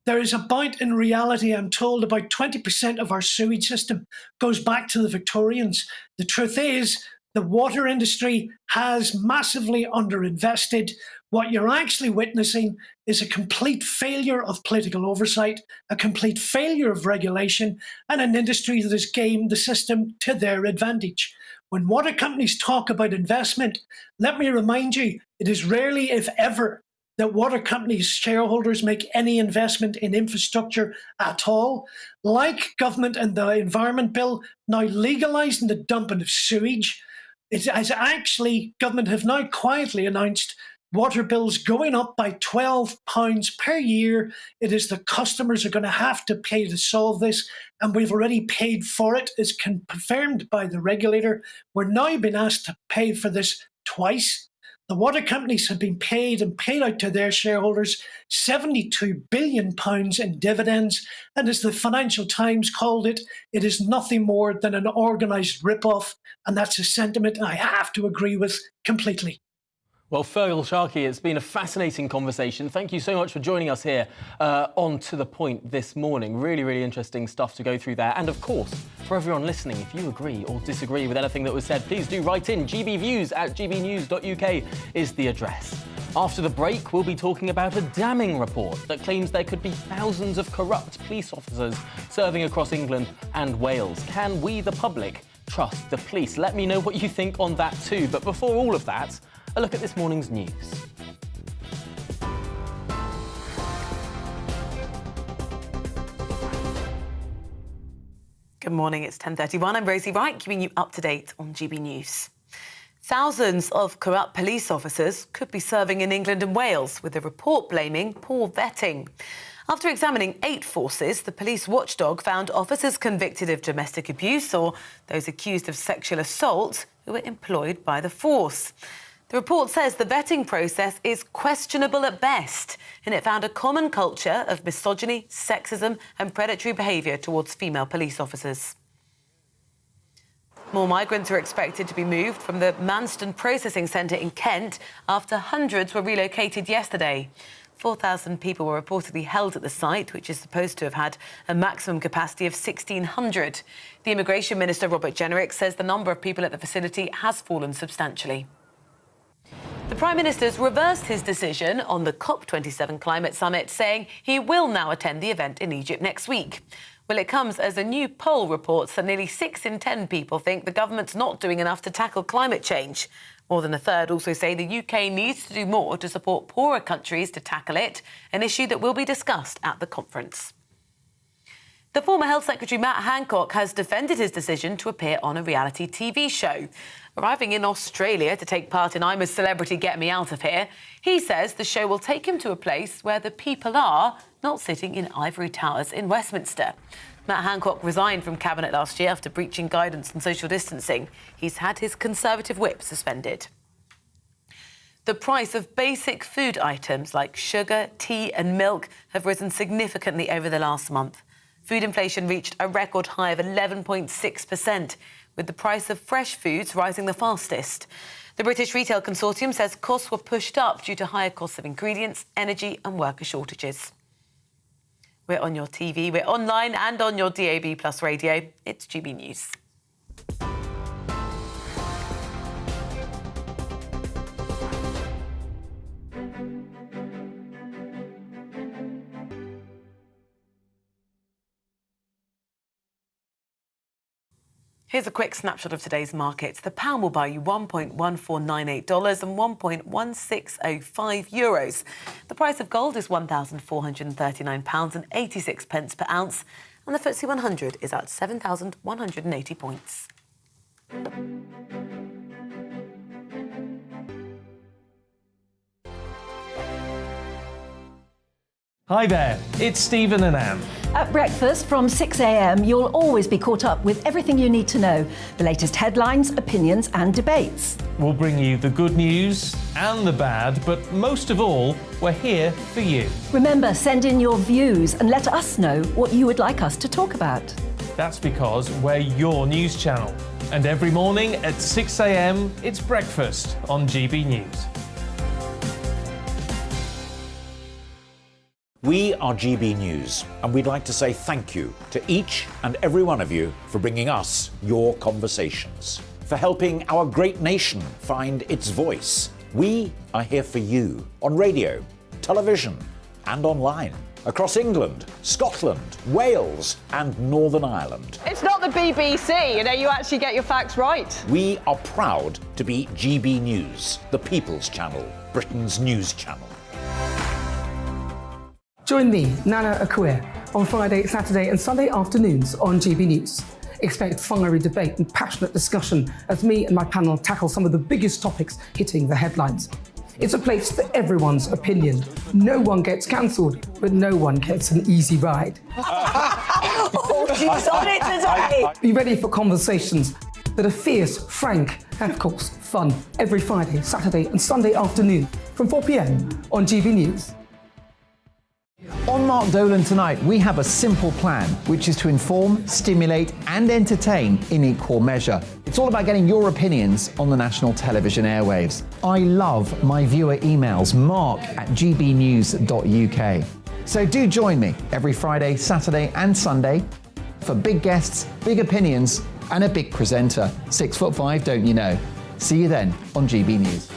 There is about, in reality, I'm told, about 20% of our sewage system goes back to the Victorians. The truth is, the water industry has massively underinvested. What you're actually witnessing is a complete failure of political oversight, a complete failure of regulation, and an industry that has gamed the system to their advantage. When water companies talk about investment, let me remind you, it is rarely, if ever, that water companies' shareholders make any investment in infrastructure at all. Like government and the Environment Bill now legalising the dumping of sewage, it has actually, government have now quietly announced water bills going up by £12 per year. It is the customers are going to have to pay to solve this, and we've already paid for it. It's confirmed by the regulator. We're now being asked to pay for this twice. The water companies have been paid and paid out to their shareholders £72 billion in dividends, and as the Financial Times called it, it is nothing more than an organised rip-off, and that's a sentiment I have to agree with completely.
Well, Fergal Sharkey, it's been a fascinating conversation. Thank you so much for joining us here on To The Point this morning. Really, really interesting stuff to go through there. And of course, for everyone listening, if you agree or disagree with anything that was said, please do write in. gbviews@gbnews.uk is the address. After the break, we'll be talking about a damning report that claims there could be thousands of corrupt police officers serving across England and Wales. Can we, the public, trust the police? Let me know what you think on that too. But before all of that, a look at this morning's news.
Good morning, it's 10:31. I'm Rosie Wright, keeping you up to date on GB News. Thousands of corrupt police officers could be serving in England and Wales, with a report blaming poor vetting. After examining 8 forces, the police watchdog found officers convicted of domestic abuse or those accused of sexual assault who were employed by the force. The report says the vetting process is questionable at best, and it found a common culture of misogyny, sexism and predatory behaviour towards female police officers. More migrants are expected to be moved from the Manston Processing Centre in Kent after hundreds were relocated yesterday. 4,000 people were reportedly held at the site, which is supposed to have had a maximum capacity of 1,600. The Immigration Minister, Robert Jenrick, says the number of people at the facility has fallen substantially. The Prime Minister's reversed his decision on the COP27 climate summit, saying he will now attend the event in Egypt next week. Well, it comes as a new poll reports that nearly 6 in 10 people think the government's not doing enough to tackle climate change. More than a third also say the UK needs to do more to support poorer countries to tackle it, an issue that will be discussed at the conference. The former Health Secretary Matt Hancock has defended his decision to appear on a reality TV show. Arriving in Australia to take part in I'm a Celebrity, Get Me Out of Here, he says the show will take him to a place where the people are not sitting in ivory towers in Westminster. Matt Hancock resigned from Cabinet last year after breaching guidance on social distancing. He's had his Conservative whip suspended. The price of basic food items like sugar, tea and milk have risen significantly over the last month. Food inflation reached a record high of 11.6%, with the price of fresh foods rising the fastest. The British Retail Consortium says costs were pushed up due to higher costs of ingredients, energy and worker shortages. We're on your TV, we're online and on your DAB+ radio. It's GB News. Here's a quick snapshot of today's markets. The pound will buy you $1.1498 and €1.1605. The price of gold is £1,439.86 per ounce, and the FTSE 100 is at 7,180 points.
Hi there, it's Stephen and Anne.
At breakfast from 6 a.m, you'll always be caught up with everything you need to know, the latest headlines, opinions and debates.
We'll bring you the good news and the bad, but most of all, we're here for you.
Remember, send in your views and let us know what you would like us to talk about.
That's because we're your news channel. And every morning at 6 a.m, it's breakfast on GB News.
We are GB News, and we'd like to say thank you to each and every one of you for bringing us your conversations, for helping our great nation find its voice. We are here for you on radio, television, and online, across England, Scotland, Wales, and Northern Ireland.
It's not the BBC, you actually get your facts right.
We are proud to be GB News, the People's Channel, Britain's news channel.
Join me, Nana Akua, on Friday, Saturday and Sunday afternoons on GB News. Expect fiery debate and passionate discussion as me and my panel tackle some of the biggest topics hitting the headlines. It's a place for everyone's opinion. No one gets cancelled, but no one gets an easy ride.
Oh, she's on it today.
Be ready for conversations that are fierce, frank, and of course, fun. Every Friday, Saturday and Sunday afternoon from 4 p.m. on GB News.
On Mark Dolan tonight, we have a simple plan, which is to inform, stimulate and entertain in equal measure. It's all about getting your opinions on the national television airwaves. I love my viewer emails, mark@gbnews.uk. So do join me every Friday, Saturday and Sunday for big guests, big opinions and a big presenter. 6'5", don't you know? See you then on GB News.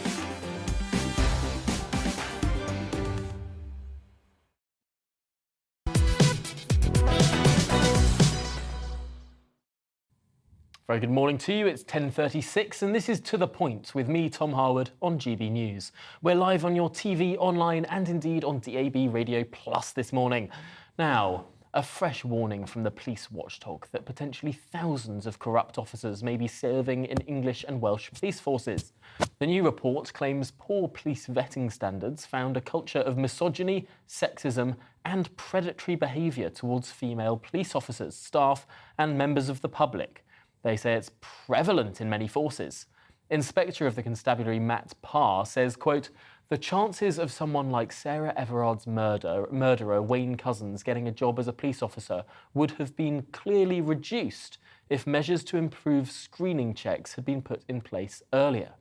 Very good morning to you. It's 10:36 and this is To The Point with me, Tom Harwood, on GB News. We're live on your TV, online and indeed on DAB Radio Plus this morning. Now, a fresh warning from the police watchdog that potentially thousands of corrupt officers may be serving in English and Welsh police forces. The new report claims poor police vetting standards found a culture of misogyny, sexism and predatory behaviour towards female police officers, staff and members of the public. They say it's prevalent in many forces. Inspector of the Constabulary Matt Parr says, quote, "The chances of someone like Sarah Everard's murderer Wayne Couzens getting a job as a police officer would have been clearly reduced if measures to improve screening checks had been put in place earlier."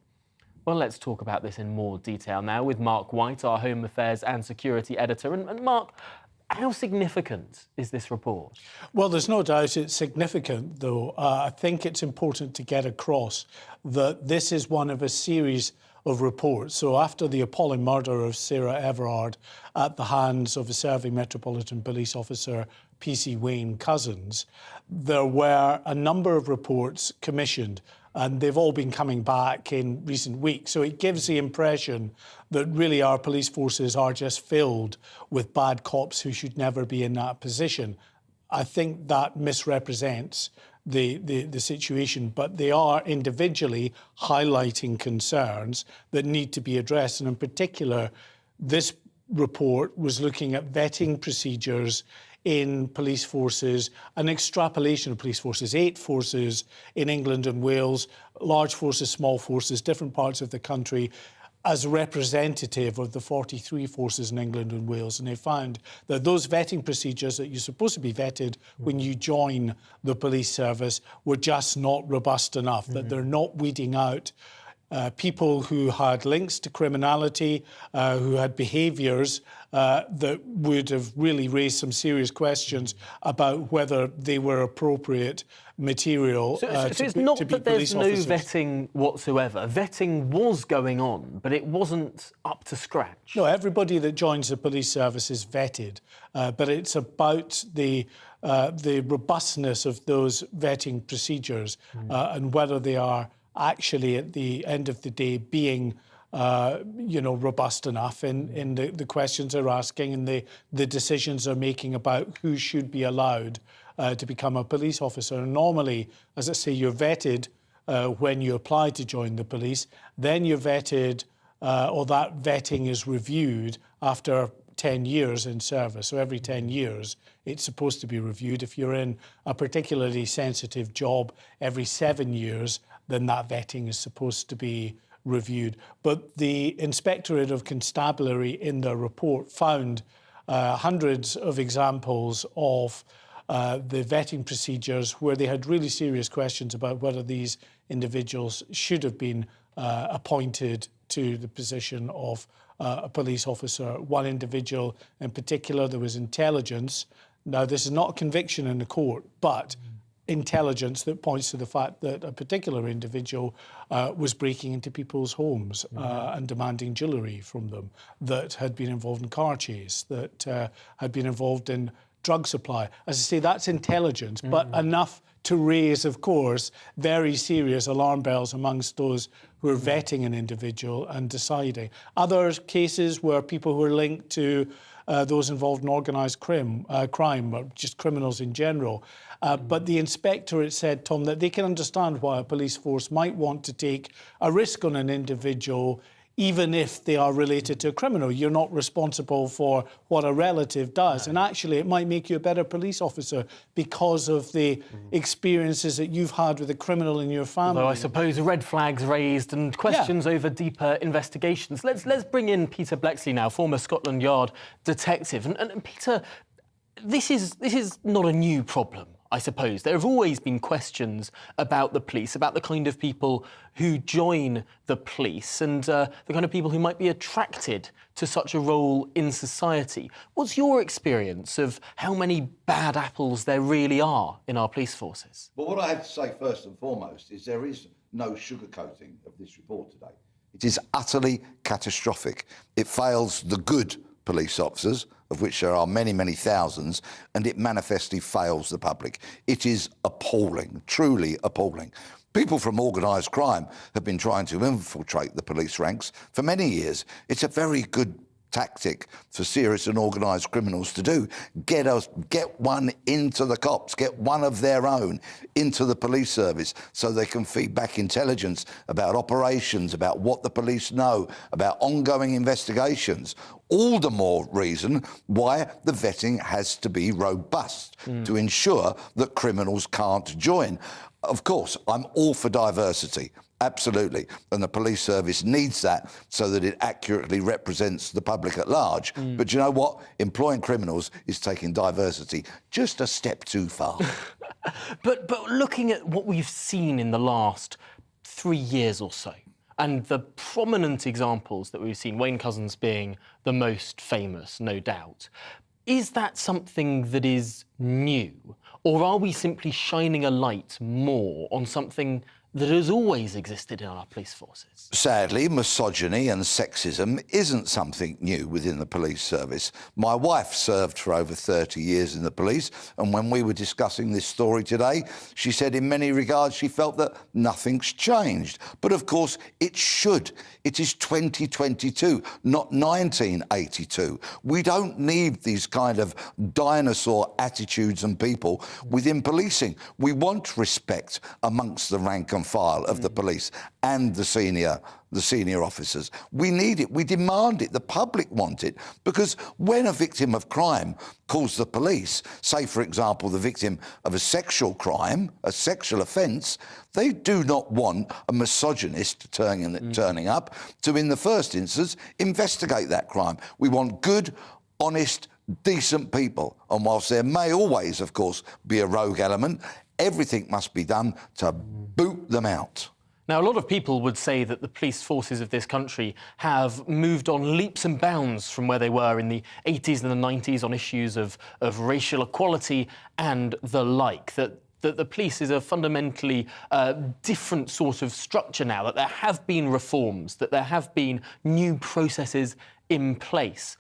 Well, let's talk about this in more detail now with Mark White, our Home Affairs and Security Editor. And Mark, how significant is this report?
Well, there's no doubt it's significant, though. I think it's important to get across that this is one of a series of reports. So after the appalling murder of Sarah Everard at the hands of a serving Metropolitan Police officer, PC Wayne Couzens, there were a number of reports commissioned and they've all been coming back in recent weeks. So it gives the impression that really our police forces are just filled with bad cops who should never be in that position. I think that misrepresents the situation, but they are individually highlighting concerns that need to be addressed. And in particular, this report was looking at vetting procedures in police forces, an extrapolation of police forces, 8 forces in England and Wales, large forces, small forces, different parts of the country, as representative of the 43 forces in England and Wales, and they found that those vetting procedures that you're supposed to be vetted when you join the police service were just not robust enough, that they're not weeding out people who had links to criminality, who had behaviours that would have really raised some serious questions about whether they were appropriate material
So
to
it's
be,
not
to be
that there's
police
no
officers.
vetting whatsoever. Vetting was going on, but it wasn't up to scratch.
No, everybody that joins the police service is vetted, but it's about the robustness of those vetting procedures and whether they are actually, at the end of the day, being robust enough in the questions they're asking and the decisions they're making about who should be allowed to become a police officer. And normally, as I say, you're vetted when you apply to join the police, then you're vetted, or that vetting is reviewed after 10 years in service. So every 10 years, it's supposed to be reviewed. If you're in a particularly sensitive job, every 7 years, then that vetting is supposed to be reviewed. But the Inspectorate of Constabulary in their report found hundreds of examples of the vetting procedures where they had really serious questions about whether these individuals should have been appointed to the position of a police officer. One individual in particular, there was intelligence. Now, this is not a conviction in the court, but intelligence that points to the fact that a particular individual was breaking into people's homes and demanding jewellery from them, that had been involved in car chase, that had been involved in drug supply. As I say, that's intelligence, but enough to raise, of course, very serious alarm bells amongst those who are vetting an individual and deciding. Other cases were people who are linked to those involved in organised crime, or just criminals in general. But the inspectorate said, Tom, that they can understand why a police force might want to take a risk on an individual even if they are related to a criminal. You're not responsible for what a relative does. And actually, it might make you a better police officer because of the experiences that you've had with a criminal in your family.
Although I suppose red flags raised and questions over deeper investigations. Let's bring in Peter Blexley now, former Scotland Yard detective. And Peter, this is not a new problem, I suppose. There have always been questions about the police, about the kind of people who join the police and the kind of people who might be attracted to such a role in society. What's your experience of how many bad apples there really are in our police forces?
Well, what I have to say first and foremost is there is no sugarcoating of this report today. It is utterly catastrophic. It fails the good police officers, of which there are many, many thousands, and it manifestly fails the public. It is appalling, truly appalling. People from organised crime have been trying to infiltrate the police ranks for many years. It's a very good tactic for serious and organised criminals to do. Get one into the cops, get one of their own into the police service so they can feed back intelligence about operations, about what the police know, about ongoing investigations. All the more reason why the vetting has to be robust to ensure that criminals can't join. Of course, I'm all for diversity. Absolutely. And the police service needs that so that it accurately represents the public at large. But you know what? Employing criminals is taking diversity just a step too far.
But looking at what we've seen in the last 3 years or so, and the prominent examples that we've seen, Wayne Couzens being the most famous, no doubt, is that something that is new? Or are we simply shining a light more on something that has always existed in our police forces?
Sadly, misogyny and sexism isn't something new within the police service. My wife served for over 30 years in the police, and when we were discussing this story today, she said in many regards she felt that nothing's changed. But of course, it should. It is 2022, not 1982. We don't need these kind of dinosaur attitudes and people within policing. We want respect amongst the rank and and file of the police and the senior officers. We need it. We demand it. The public want it. Because when a victim of crime calls the police, say, for example, the victim of a sexual crime, a sexual offence, they do not want a misogynist turning up to, in the first instance, investigate that crime. We want good, honest, decent people. And whilst there may always, of course, be a rogue element, everything must be done to boot them out.
Now, a lot of people would say that the police forces of this country have moved on leaps and bounds from where they were in the 80s and the 90s on issues of racial equality and the like, that the police is a fundamentally different sort of structure now, that there have been reforms, that there have been new processes in place.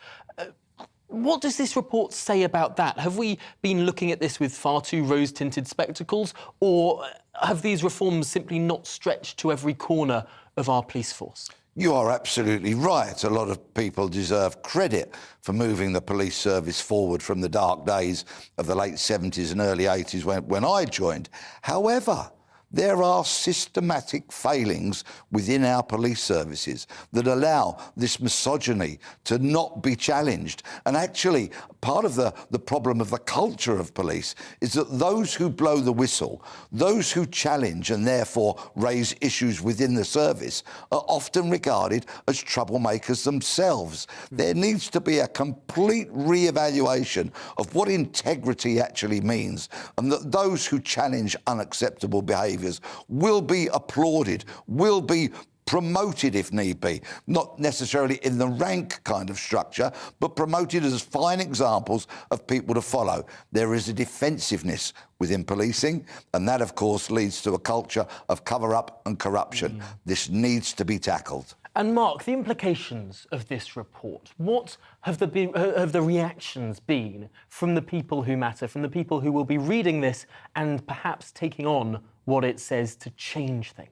What does this report say about that? Have we been looking at this with far too rose-tinted spectacles, or have these reforms simply not stretched to every corner of our police force?
You are absolutely right. A lot of people deserve credit for moving the police service forward from the dark days of the late 70s and early 80s when I joined. However, there are systematic failings within our police services that allow this misogyny to not be challenged. And actually, part of the problem of the culture of police is that those who blow the whistle, those who challenge and therefore raise issues within the service, are often regarded as troublemakers themselves. There needs to be a complete re-evaluation of what integrity actually means, and that those who challenge unacceptable behaviour will be applauded, will be promoted if need be, not necessarily in the rank kind of structure, but promoted as fine examples of people to follow. There is a defensiveness within policing, and that, of course, leads to a culture of cover-up and corruption. This needs to be tackled.
And Mark, the implications of this report, what have the reactions been from the people who matter, from the people who will be reading this and perhaps taking on what it says to change things?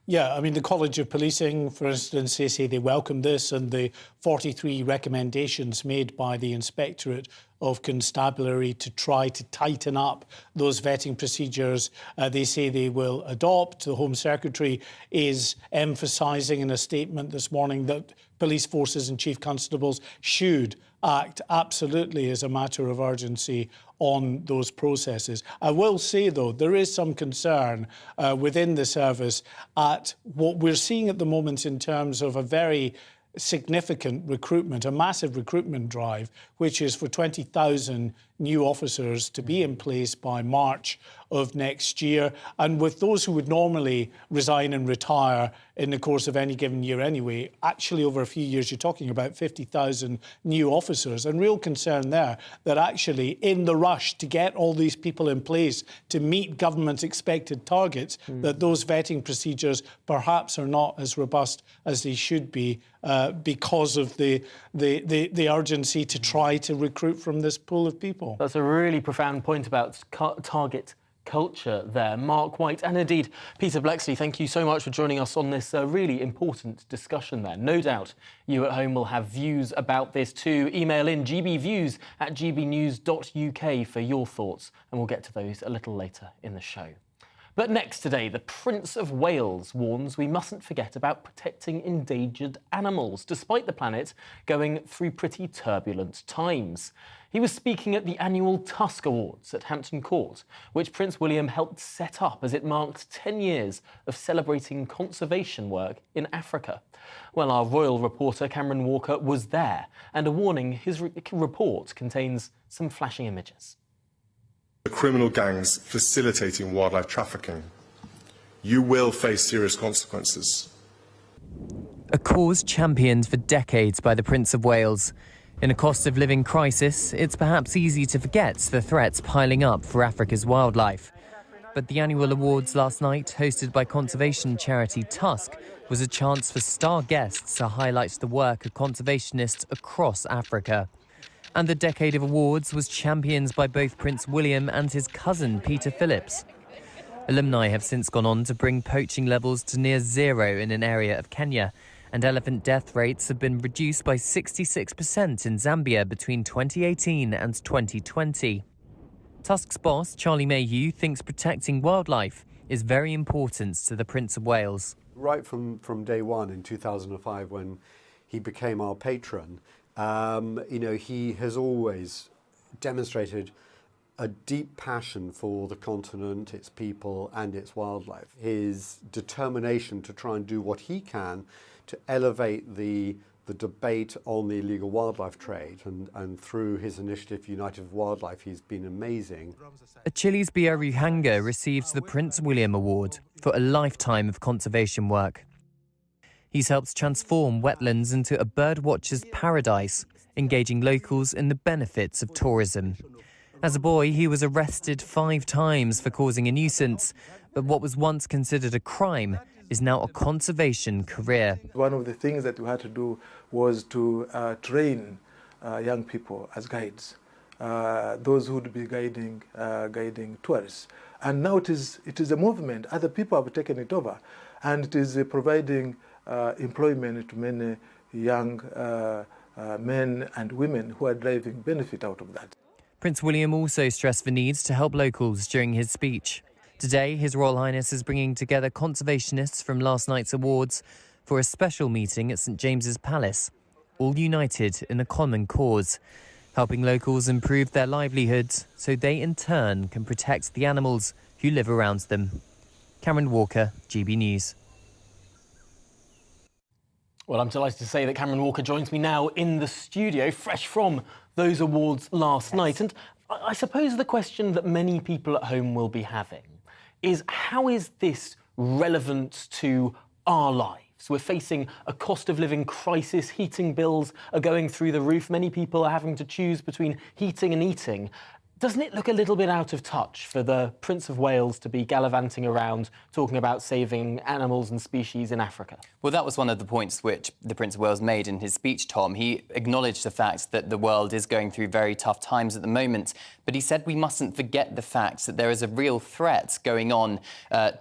Yeah, I mean, the College of Policing, for instance, they say they welcome this, and the 43 recommendations made by the Inspectorate of Constabulary to try to tighten up those vetting procedures, they say they will adopt. The Home Secretary is emphasising in a statement this morning that police forces and chief constables should act absolutely as a matter of urgency on those processes. I will say, though, there is some concern within the service at what we're seeing at the moment in terms of a very significant recruitment, a massive recruitment drive, which is for 20,000 new officers to be in place by March of next year. And with those who would normally resign and retire in the course of any given year anyway, actually over a few years you're talking about 50,000 new officers, and real concern there that actually in the rush to get all these people in place to meet government's expected targets, that those vetting procedures perhaps are not as robust as they should be because of the urgency to try to recruit from this pool of people.
That's a really profound point about target culture there. Mark White and indeed Peter Blexley, thank you so much for joining us on this really important discussion there. No doubt you at home will have views about this too. Email in gbviews@gbnews.uk for your thoughts, and we'll get to those a little later in the show. But next today, the Prince of Wales warns we mustn't forget about protecting endangered animals, despite the planet going through pretty turbulent times. He was speaking at the annual Tusk Awards at Hampton Court, which Prince William helped set up as it marked 10 years of celebrating conservation work in Africa. Well, our royal reporter Cameron Walker was there, and a warning: his report contains some flashing images.
The criminal gangs facilitating wildlife trafficking. You will face serious consequences.
A cause championed for decades by the Prince of Wales. In a cost of living crisis, it's perhaps easy to forget the threats piling up for Africa's wildlife. But the annual awards last night, hosted by conservation charity Tusk, was a chance for star guests to highlight the work of conservationists across Africa. And the Decade of Awards was championed by both Prince William and his cousin Peter Phillips. Alumni have since gone on to bring poaching levels to near zero in an area of Kenya, and elephant death rates have been reduced by 66% in Zambia between 2018 and 2020. Tusk's boss, Charlie Mayhew, thinks protecting wildlife is very important to the Prince of Wales.
Right from day one in 2005, when he became our patron, he has always demonstrated a deep passion for the continent, its people and its wildlife. His determination to try and do what he can to elevate the debate on the illegal wildlife trade, and through his initiative United Wildlife, he's been amazing.
Achilles Biaruhanga received the Prince William Award for a lifetime of conservation work. He's helped transform wetlands into a birdwatcher's paradise, engaging locals in the benefits of tourism. As a boy, he was arrested 5 times for causing a nuisance, but what was once considered a crime is now a conservation career.
One of the things that we had to do was to train young people as guides, those who would be guiding tourists. And now it is a movement. Other people have taken it over, and it is providing employment to many young men and women who are deriving benefit out of that.
Prince William also stressed the need to help locals during his speech. Today, His Royal Highness is bringing together conservationists from last night's awards for a special meeting at St James's Palace, all united in a common cause, helping locals improve their livelihoods so they in turn can protect the animals who live around them. Cameron Walker, GB News.
Well, I'm delighted to say that Cameron Walker joins me now in the studio, fresh from those awards last night. And I suppose the question that many people at home will be having is, how is this relevant to our lives? We're facing a cost of living crisis. Heating bills are going through the roof. Many people are having to choose between heating and eating. Doesn't it look a little bit out of touch for the Prince of Wales to be gallivanting around talking about saving animals and species in Africa?
Well, that was one of the points which the Prince of Wales made in his speech, Tom. He acknowledged the fact that the world is going through very tough times at the moment, but he said we mustn't forget the fact that there is a real threat going on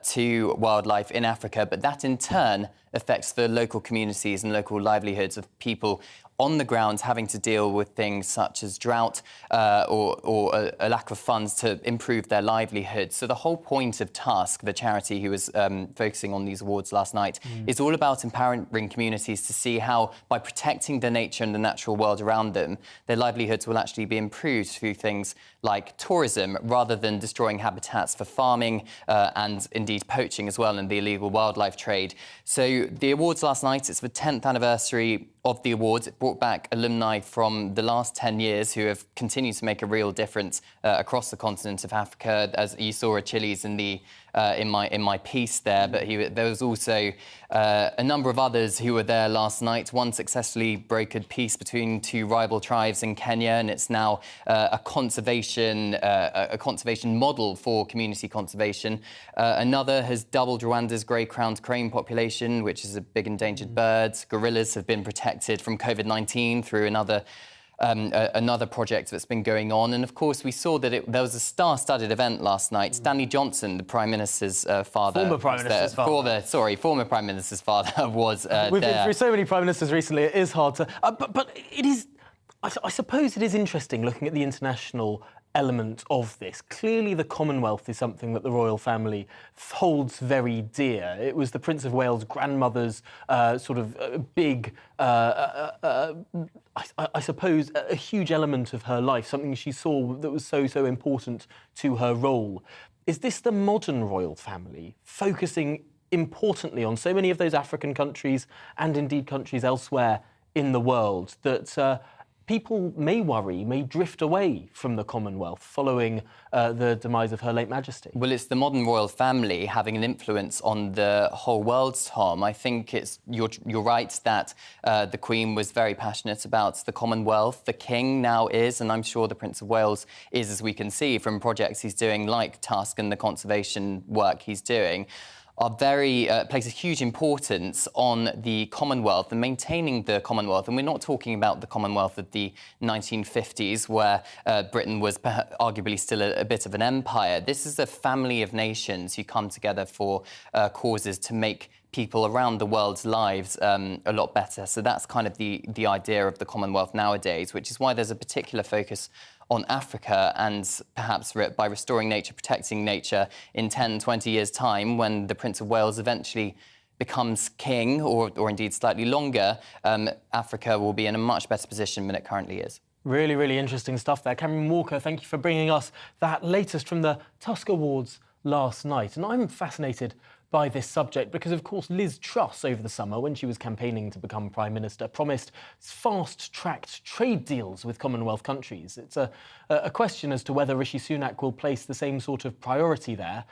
to wildlife in Africa, but that in turn affects the local communities and local livelihoods of people on the ground having to deal with things such as drought or a lack of funds to improve their livelihoods. So the whole point of Tusk, the charity who was focusing on these awards last night, is all about empowering communities to see how, by protecting the nature and the natural world around them, their livelihoods will actually be improved through things like tourism, rather than destroying habitats for farming and indeed poaching as well, and the illegal wildlife trade. So the awards last night, it's the 10th anniversary of the awards. It brought back alumni from the last 10 years who have continued to make a real difference across the continent of Africa. As you saw Achilles in the in my piece there, but there was also a number of others who were there last night. One successfully brokered peace between 2 rival tribes in Kenya, and it's now a conservation model for community conservation. Another has doubled Rwanda's grey-crowned crane population, which is a big endangered bird. Gorillas have been protected from COVID-19 through another project that's been going on. And of course, we saw that there was a star-studded event last night. Stanley Johnson, the Prime Minister's father...
Former Prime Minister's father.
Former Prime Minister's father was
We've been through so many Prime Ministers recently, it is hard to... But it is... I suppose it is interesting looking at the international element of this. Clearly, the Commonwealth is something that the royal family holds very dear. It was the Prince of Wales' grandmother's big, I suppose, a huge element of her life, something she saw that was so important to her role. Is this the modern royal family focusing importantly on so many of those African countries and indeed countries elsewhere in the world that people may worry, may drift away from the Commonwealth following the demise of Her late Majesty?
Well, it's the modern royal family having an influence on the whole world, Tom. I think you're right that the Queen was very passionate about the Commonwealth. The King now is, and I'm sure the Prince of Wales is, as we can see from projects he's doing like Tusk and the conservation work he's doing, place a huge importance on the Commonwealth and maintaining the Commonwealth. And we're not talking about the Commonwealth of the 1950s, where Britain was arguably still a bit of an empire. This is a family of nations who come together for causes to make people around the world's lives a lot better. So that's kind of the idea of the Commonwealth nowadays, which is why there's a particular focus on Africa, and perhaps by restoring nature, protecting nature in 10, 20 years' time, when the Prince of Wales eventually becomes king, or indeed slightly longer, Africa will be in a much better position than it currently is.
Really, really interesting stuff there. Cameron Walker, thank you for bringing us that latest from the Tusk Awards last night. And I'm fascinated by this subject because, of course, Liz Truss over the summer, when she was campaigning to become Prime Minister, promised fast-tracked trade deals with Commonwealth countries. It's a question as to whether Rishi Sunak will place the same sort of priority there.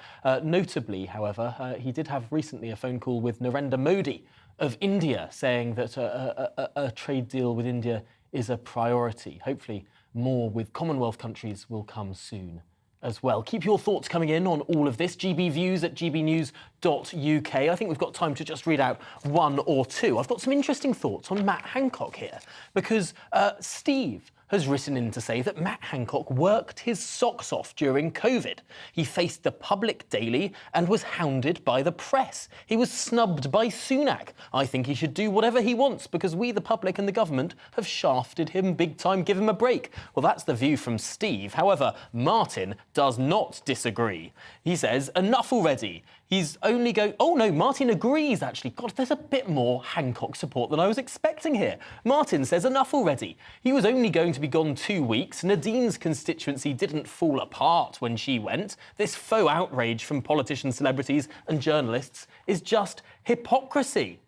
Notably, however, he did have recently a phone call with Narendra Modi of India, saying that a trade deal with India is a priority. Hopefully, more with Commonwealth countries will come soon as well. Keep your thoughts coming in on all of this. GB Views at gbnews.uk. I think we've got time to just read out one or two. I've got some interesting thoughts on Matt Hancock here, because Steve has written in to say that Matt Hancock worked his socks off during COVID. He faced the public daily and was hounded by the press. He was snubbed by Sunak. I think he should do whatever he wants because we, the public and the government, have shafted him big time. Give him a break. Well, that's the view from Steve. However, Martin does not disagree. He says, enough already. He's only going... Oh, no, Martin agrees, actually. God, there's a bit more Hancock support than I was expecting here. Martin says, enough already. He was only going to be gone 2 weeks. Nadine's constituency didn't fall apart when she went. This faux outrage from politicians, celebrities and journalists is just hypocrisy.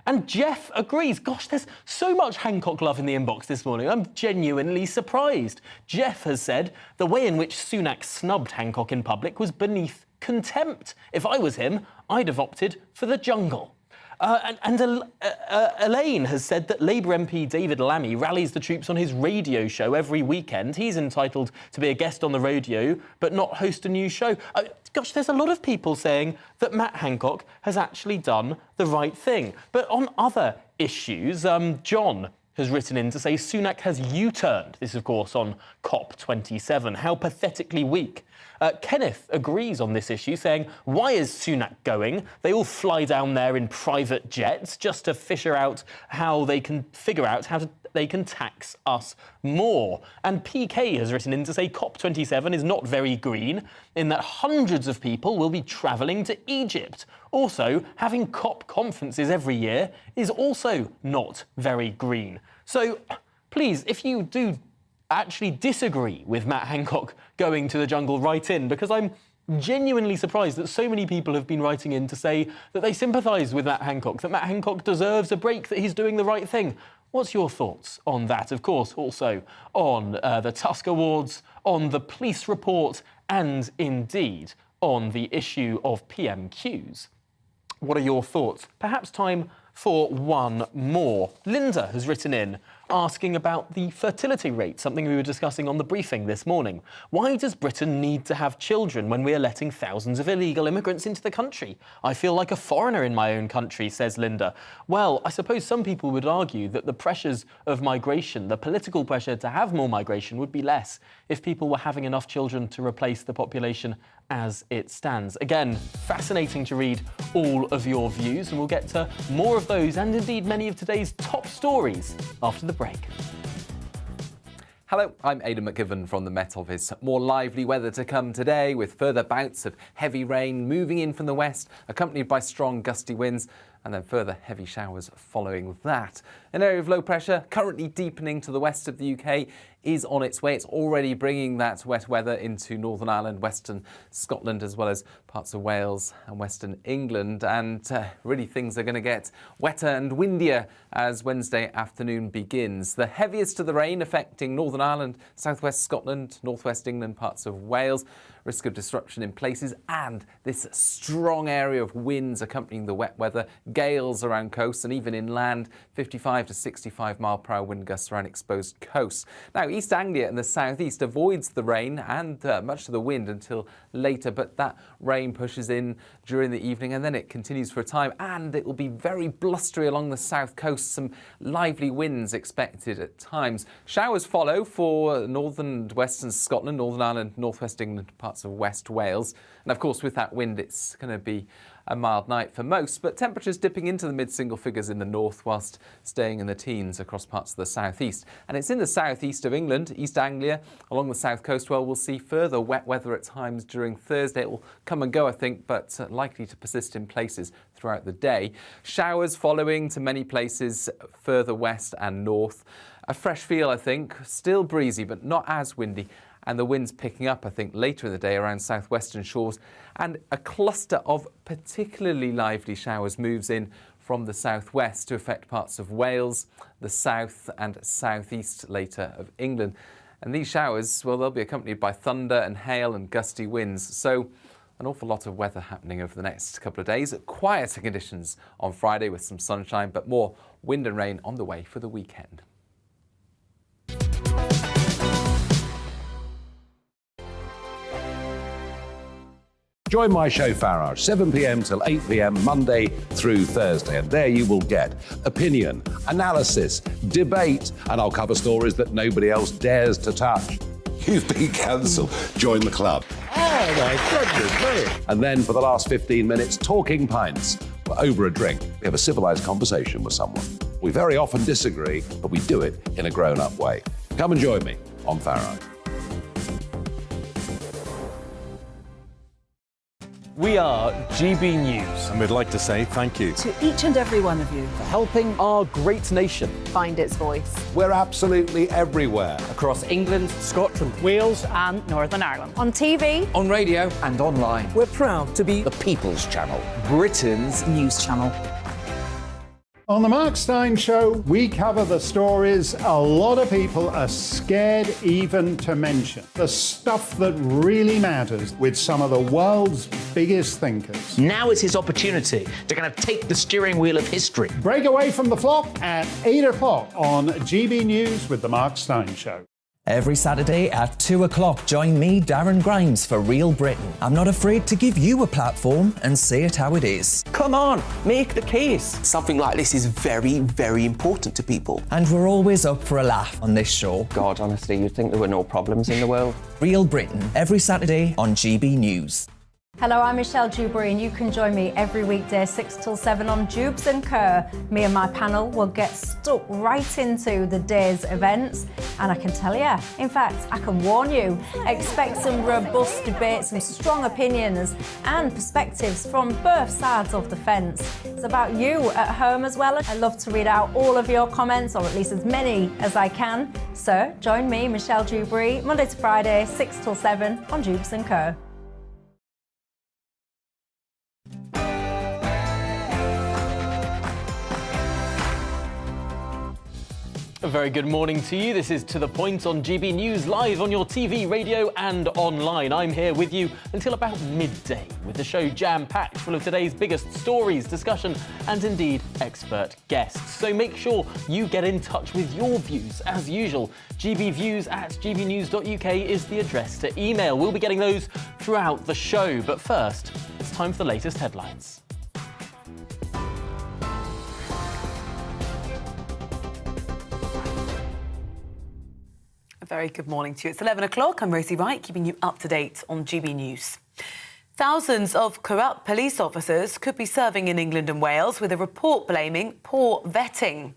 And Jeff agrees. Gosh, there's so much Hancock love in the inbox this morning. I'm genuinely surprised. Jeff has said the way in which Sunak snubbed Hancock in public was beneath contempt. If I was him, I'd have opted for the jungle. Elaine has said that Labour MP David Lammy rallies the troops on his radio show every weekend. He's entitled to be a guest on the radio, but not host a new show. Gosh, there's a lot of people saying that Matt Hancock has actually done the right thing. But on other issues, John has written in to say Sunak has U-turned. This, of course, on COP27. How pathetically weak. Kenneth agrees on this issue, saying, why is Sunak going? They all fly down there in private jets just to figure out how they can they can tax us more. And PK has written in to say COP27 is not very green, in that hundreds of people will be travelling to Egypt. Also, having COP conferences every year is also not very green. So, please, if you do actually disagree with Matt Hancock going to the jungle, write in, because I'm genuinely surprised that so many people have been writing in to say that they sympathise with Matt Hancock, that Matt Hancock deserves a break, that he's doing the right thing. What's your thoughts on that? Of course, also on the Tusk Awards, on the police report, and indeed on the issue of PMQs. What are your thoughts? Perhaps time for one more. Linda has written in asking about the fertility rate, something we were discussing on the briefing this morning. Why does Britain need to have children when we are letting thousands of illegal immigrants into the country? I feel like a foreigner in my own country, says Linda. Well, I suppose some people would argue that the pressures of migration, the political pressure to have more migration, would be less if people were having enough children to replace the population as it stands. Again, fascinating to read all of your views, and we'll get to more of those and indeed many of today's top stories after the break.
Hello, I'm Aidan McGivern from the Met Office. More lively weather to come today, with further bouts of heavy rain moving in from the west, accompanied by strong gusty winds, and then further heavy showers following that. An area of low pressure currently deepening to the west of the UK is on its way. It's already bringing that wet weather into Northern Ireland, Western Scotland, as well as parts of Wales and Western England. And really things are going to get wetter and windier as Wednesday afternoon begins. The heaviest of the rain affecting Northern Ireland, southwest Scotland, northwest England, parts of Wales. Risk of disruption in places, and this strong area of winds accompanying the wet weather, gales around coasts and even inland, 55 to 65 mile/hour wind gusts around exposed coasts. Now, East Anglia in the southeast avoids the rain and much of the wind until later, but that rain pushes in during the evening and then it continues for a time, and it will be very blustery along the south coast. Some lively winds expected at times. Showers follow for northern and western Scotland, Northern Ireland, northwest England, parts of West Wales. And of course, with that wind, it's going to be a mild night for most, but temperatures dipping into the mid-single figures in the north whilst staying in the teens across parts of the southeast. And it's in the southeast of England, East Anglia, along the south coast, where we'll see further wet weather at times during Thursday. It will come and go, I think, but likely to persist in places throughout the day. Showers following to many places further west and north. A fresh feel, I think, still breezy, but not as windy. And the wind's picking up, I think, later in the day around southwestern shores. And a cluster of particularly lively showers moves in from the southwest to affect parts of Wales, the south and southeast later of England. And these showers, well, they'll be accompanied by thunder and hail and gusty winds. So an awful lot of weather happening over the next couple of days. Quieter conditions on Friday with some sunshine, but more wind and rain on the way for the weekend.
Join my show Farage, 7 p.m. till 8 p.m. Monday through Thursday, and there you will get opinion, analysis, debate, and I'll cover stories that nobody else dares to touch.
You've been cancelled. Join the club.
Oh my goodness me. And then for the last 15 minutes, talking pints. We're over a drink. We have a civilised conversation with someone. We very often disagree, but we do it in a grown-up way. Come and join me on Farage.
We are GB News.
And we'd like to say thank you
To each and every one of you.
for helping our great nation.
Find its voice.
We're absolutely everywhere.
Across England, Scotland,
Wales and Northern Ireland. On TV.
on radio,
And online.
we're proud to be
The People's Channel.
Britain's
News channel.
On the Mark Steyn Show, we cover the stories a lot of people are scared even to mention. The stuff that really matters with some of the world's biggest thinkers.
Now is his opportunity to kind of take the steering wheel of history.
Break away from the flop at 8 o'clock on GB News with the Mark Steyn Show.
Every Saturday at 2 o'clock, join me, Darren Grimes, for Real Britain. I'm not afraid to give you a platform and say it how it is.
Come on, make the case. Something like this is very, very important to people.
And we're always up for a laugh on this show.
God, honestly, you'd think there were no problems in the world.
Real Britain, every Saturday on GB News.
Hello, I'm Michelle Dewberry, and you can join me every weekday 6 till 7 on Jubes and Kerr. Me and my panel will get stuck right into the day's events, and I can tell you, in fact, I can warn you, expect some robust debates, some strong opinions and perspectives from both sides of the fence. It's about you at home as well. I love to read out all of your comments, or at least as many as I can. So join me, Michelle Dewberry, Monday to Friday, 6 till 7 on Jubes and Kerr.
A very good morning to you. This is To The Point on GB News, live on your TV, radio and online. I'm here with you until about midday with the show jam-packed full of today's biggest stories, discussion and indeed expert guests. So make sure you get in touch with your views as usual. gbviews@gbnews.uk is the address to email. We'll be getting those throughout the show. But first, it's time for the latest headlines.
A very good morning to you. It's 11 o'clock. I'm Rosie Wright, keeping you up to date on GB News. Thousands of corrupt police officers could be serving in England and Wales, with a report blaming poor vetting.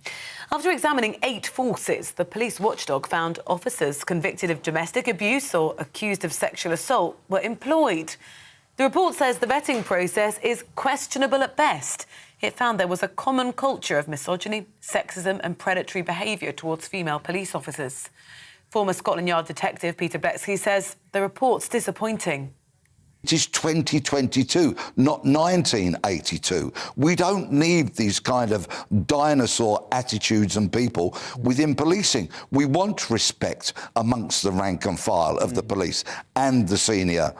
After examining 8 forces, the police watchdog found officers convicted of domestic abuse or accused of sexual assault were employed. The report says the vetting process is questionable at best. It found there was a common culture of misogyny, sexism and predatory behaviour towards female police officers. Former Scotland Yard detective Peter Blecksky says the report's disappointing.
It is 2022, not 1982. We don't need these kind of dinosaur attitudes and people within policing. We want respect amongst the rank and file of the police and the senior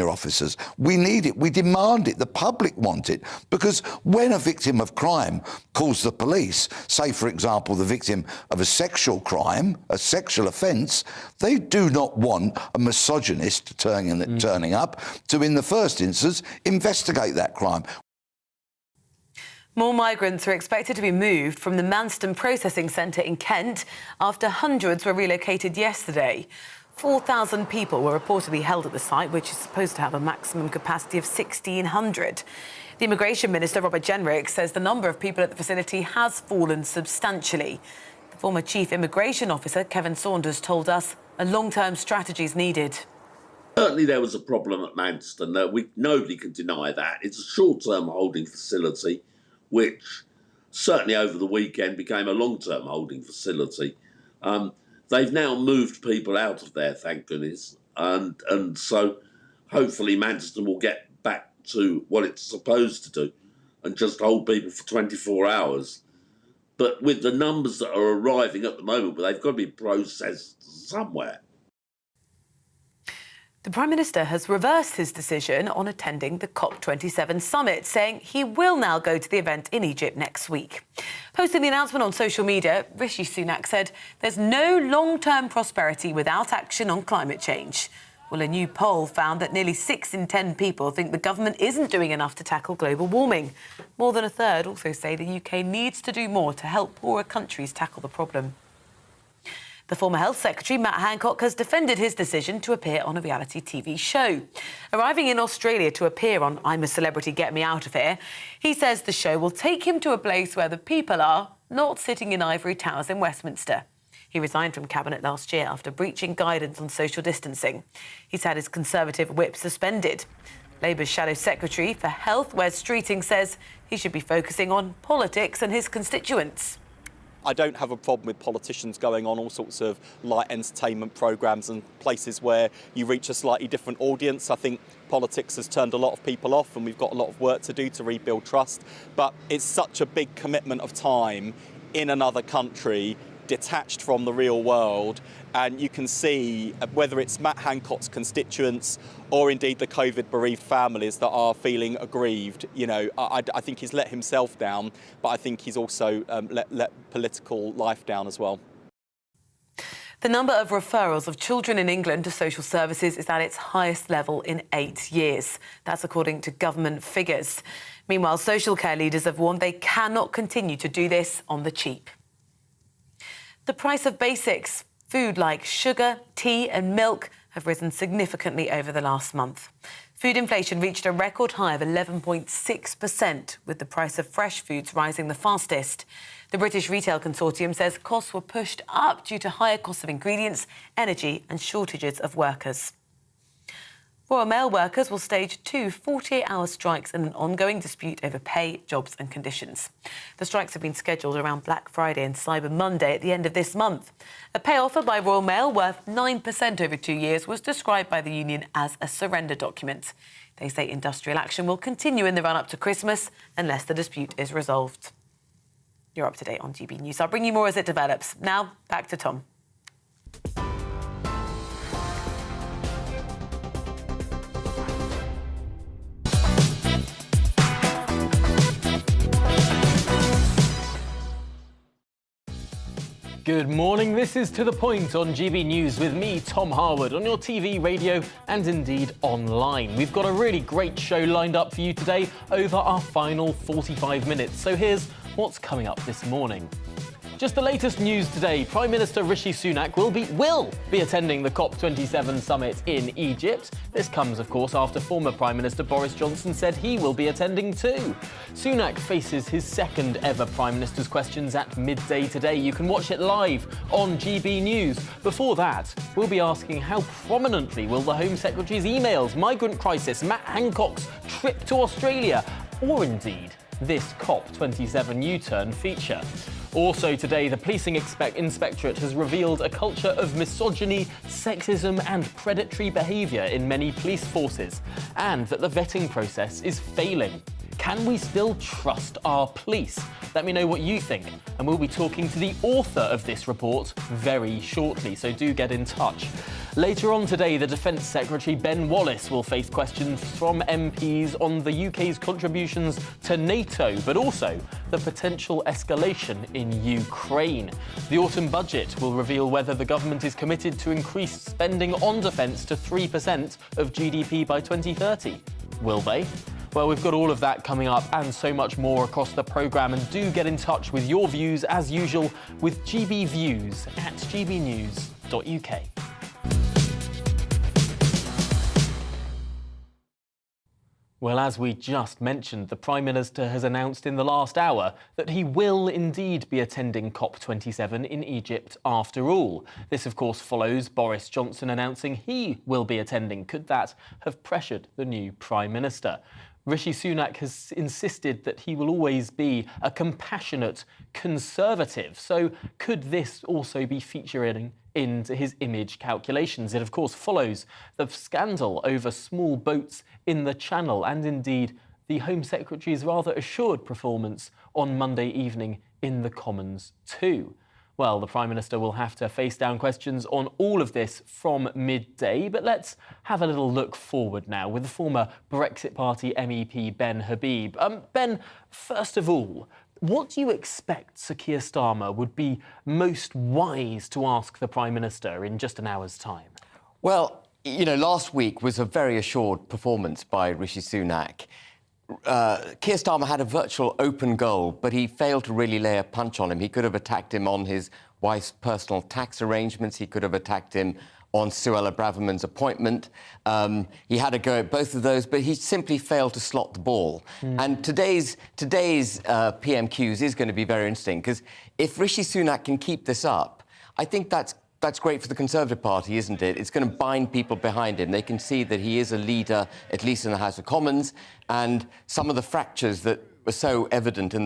officers. We need it. We demand it. The public want it. Because when a victim of crime calls the police, say, for example, the victim of a sexual crime, a sexual offence, they do not want a misogynist turning up to, in the first instance, investigate that crime.
More migrants are expected to be moved from the Manston Processing Centre in Kent after hundreds were relocated yesterday. 4,000 people were reportedly held at the site, which is supposed to have a maximum capacity of 1,600. The Immigration Minister, Robert Jenrick, says the number of people at the facility has fallen substantially. The former Chief Immigration Officer, Kevin Saunders, told us a long-term strategy is needed.
Certainly there was a problem at Manchester. Nobody can deny that. It's a short-term holding facility, which certainly over the weekend became a long-term holding facility. They've now moved people out of there, thank goodness. And so hopefully Manchester will get back to what it's supposed to do and just hold people for 24 hours. But with the numbers that are arriving at the moment, they've got to be processed somewhere.
The Prime Minister has reversed his decision on attending the COP27 summit, saying he will now go to the event in Egypt next week. Posting the announcement on social media, Rishi Sunak said there's no long-term prosperity without action on climate change. Well, a new poll found that nearly 6 in 10 people think the government isn't doing enough to tackle global warming. More than a third also say the UK needs to do more to help poorer countries tackle the problem. The former Health Secretary, Matt Hancock, has defended his decision to appear on a reality TV show. Arriving in Australia to appear on I'm a Celebrity, Get Me Out of Here, he says the show will take him to a place where the people are, not sitting in ivory towers in Westminster. He resigned from Cabinet last year after breaching guidance on social distancing. He's had his Conservative whip suspended. Labour's Shadow Secretary for Health, Wes Streeting, says he should be focusing on politics and his constituents.
I don't have a problem with politicians going on all sorts of light entertainment programmes and places where you reach a slightly different audience. I think politics has turned a lot of people off and we've got a lot of work to do to rebuild trust. But it's such a big commitment of time in another country, detached from the real world, and you can see whether it's Matt Hancock's constituents or indeed the COVID-bereaved families that are feeling aggrieved. You know, I think he's let himself down, but I think he's also let political life down as well.
The number of referrals of children in England to social services is at its highest level in 8 years. That's according to government figures. Meanwhile, social care leaders have warned they cannot continue to do this on the cheap. The price of basics, food like sugar, tea and milk, have risen significantly over the last month. Food inflation reached a record high of 11.6%, with the price of fresh foods rising the fastest. The British Retail Consortium says costs were pushed up due to higher costs of ingredients, energy and shortages of workers. Royal Mail workers will stage 2 48-hour strikes in an ongoing dispute over pay, jobs and conditions. The strikes have been scheduled around Black Friday and Cyber Monday at the end of this month. A pay offer by Royal Mail worth 9% over 2 years was described by the union as a surrender document. They say industrial action will continue in the run-up to Christmas unless the dispute is resolved. You're up to date on GB News. I'll bring you more as it develops. Now, back to Tom.
Good morning, this is To The Point on GB News with me, Tom Harwood, on your TV, radio and indeed online. We've got a really great show lined up for you today over our final 45 minutes. So here's what's coming up this morning. Just the latest news today. Prime Minister Rishi Sunak will be attending the COP27 summit in Egypt. This comes, of course, after former Prime Minister Boris Johnson said he will be attending too. Sunak faces his second ever Prime Minister's Questions at midday today. You can watch it live on GB News. Before that, we'll be asking how prominently will the Home Secretary's emails, migrant crisis, Matt Hancock's trip to Australia, or indeed this COP27 U-turn feature. Also today, the Policing Inspectorate has revealed a culture of misogyny, sexism and predatory behaviour in many police forces, and that the vetting process is failing. Can we still trust our police? Let me know what you think, and we'll be talking to the author of this report very shortly, so do get in touch. Later on today, the Defence Secretary Ben Wallace will face questions from MPs on the UK's contributions to NATO, but also the potential escalation in Ukraine. The autumn budget will reveal whether the government is committed to increased spending on defence to 3% of GDP by 2030. Will they? Well, we've got all of that coming up and so much more across the programme, and do get in touch with your views as usual with GB Views at gbnews.uk. Well, as we just mentioned, the Prime Minister has announced in the last hour that he will indeed be attending COP27 in Egypt after all. This, of course, follows Boris Johnson announcing he will be attending. Could that have pressured the new Prime Minister? Rishi Sunak has insisted that he will always be a compassionate Conservative. So could this also be featuring into his image calculations? It, of course, follows the scandal over small boats in the Channel and, indeed, the Home Secretary's rather assured performance on Monday evening in the Commons too. Well, the Prime Minister will have to face down questions on all of this from midday, but let's have a little look forward now with the former Brexit Party MEP Ben Habib. Ben, first of all, what do you expect Sir Keir Starmer would be most wise to ask the Prime Minister in just an hour's time?
Well, you know, last week was a very assured performance by Rishi Sunak. Keir Starmer had a virtual open goal, but he failed to really lay a punch on him. He could have attacked him on his wife's personal tax arrangements. He could have attacked him on Suella Braverman's appointment. He had a go at both of those, but he simply failed to slot the ball. And today's PMQs is going to be very interesting, because if Rishi Sunak can keep this up, I think that's great for the Conservative Party, isn't it? It's going to bind people behind him. They can see that he is a leader, at least in the House of Commons, and some of the fractures that were so evident in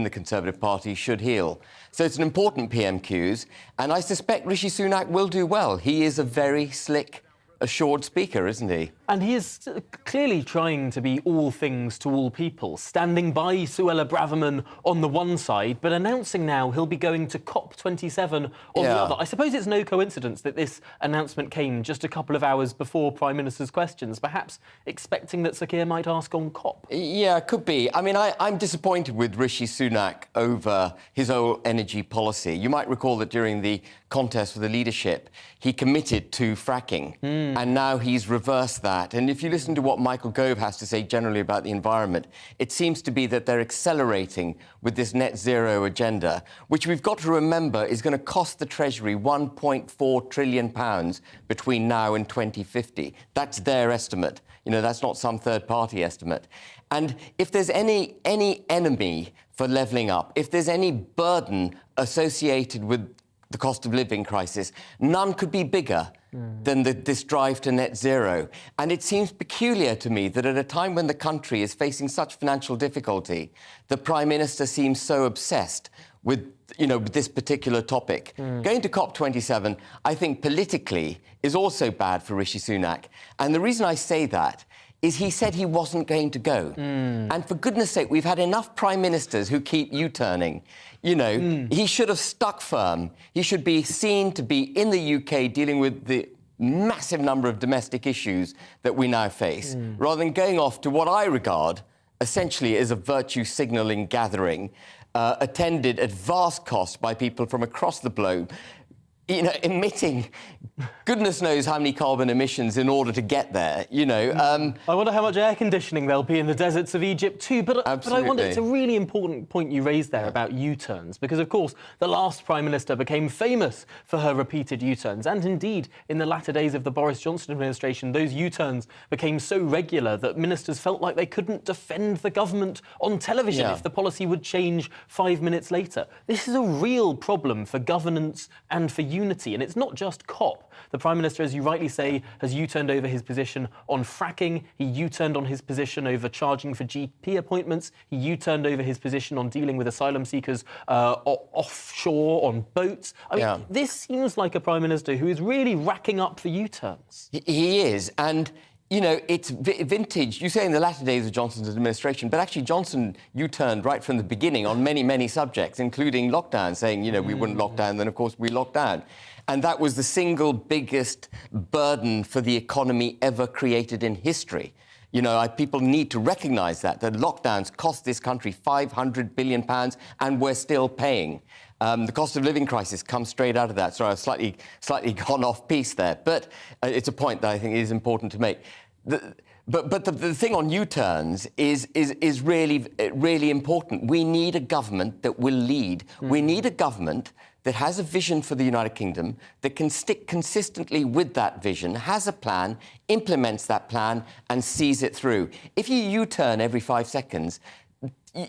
the Conservative Party should heal. So it's an important PMQs, and I suspect Rishi Sunak will do well. He is a very slick, assured speaker, isn't he?
And he is clearly trying to be all things to all people, standing by Suella Braverman on the one side, but announcing now he'll be going to COP27 on the other. I suppose it's no coincidence that this announcement came just a couple of hours before Prime Minister's questions, perhaps expecting that Sir Keir might ask on COP.
Yeah, it could be. I mean, I'm disappointed with Rishi Sunak over his own energy policy. You might recall that during the contest for the leadership, he committed to fracking, and now he's reversed that. And if you listen to what Michael Gove has to say generally about the environment, it seems to be that they're accelerating with this net zero agenda, which we've got to remember is going to cost the Treasury £1.4 trillion between now and 2050. That's their estimate. You know, that's not some third-party estimate. And if there's any enemy for levelling up, if there's any burden associated with the cost of living crisis, none could be bigger than this drive to net zero. And it seems peculiar to me that at a time when the country is facing such financial difficulty, the Prime Minister seems so obsessed with this particular topic. Going to COP27, I think politically, is also bad for Rishi Sunak. And the reason I say that is he said he wasn't going to go. And for goodness sake, we've had enough prime ministers who keep U-turning. You know, he should have stuck firm. He should be seen to be in the UK dealing with the massive number of domestic issues that we now face, rather than going off to what I regard essentially as a virtue signalling gathering, attended at vast cost by people from across the globe, you know, emitting goodness knows how many carbon emissions in order to get there, you know.
I wonder how much air conditioning there'll be in the deserts of Egypt too. But I wonder, it's a really important point you raised there about U-turns, because, of course, the last Prime Minister became famous for her repeated U-turns. And indeed, in the latter days of the Boris Johnson administration, those U-turns became so regular that ministers felt like they couldn't defend the government on television if the policy would change 5 minutes later. This is a real problem for governance and for unity. And it's not just COP. The Prime Minister, as you rightly say, has U-turned over his position on fracking. He U-turned on his position over charging for GP appointments. He U-turned over his position on dealing with asylum seekers offshore on boats. I mean, this seems like a Prime Minister who is really racking up the U-turns.
He is, and you know, it's vintage. You say in the latter days of Johnson's administration, but actually Johnson U-turned right from the beginning on many, many subjects, including lockdown, saying, you know, we wouldn't lock down, then of course we locked down. And that was the single biggest burden for the economy ever created in history. You know, people need to recognise that lockdowns cost this country £500 billion, and we're still paying. The cost of living crisis comes straight out of that. Sorry, I've slightly gone off piece there, but it's a point that I think is important to make. But the thing on U-turns is really, really important. We need a government that will lead. We need a government that has a vision for the United Kingdom, that can stick consistently with that vision, has a plan, implements that plan, and sees it through. If you U-turn every 5 seconds,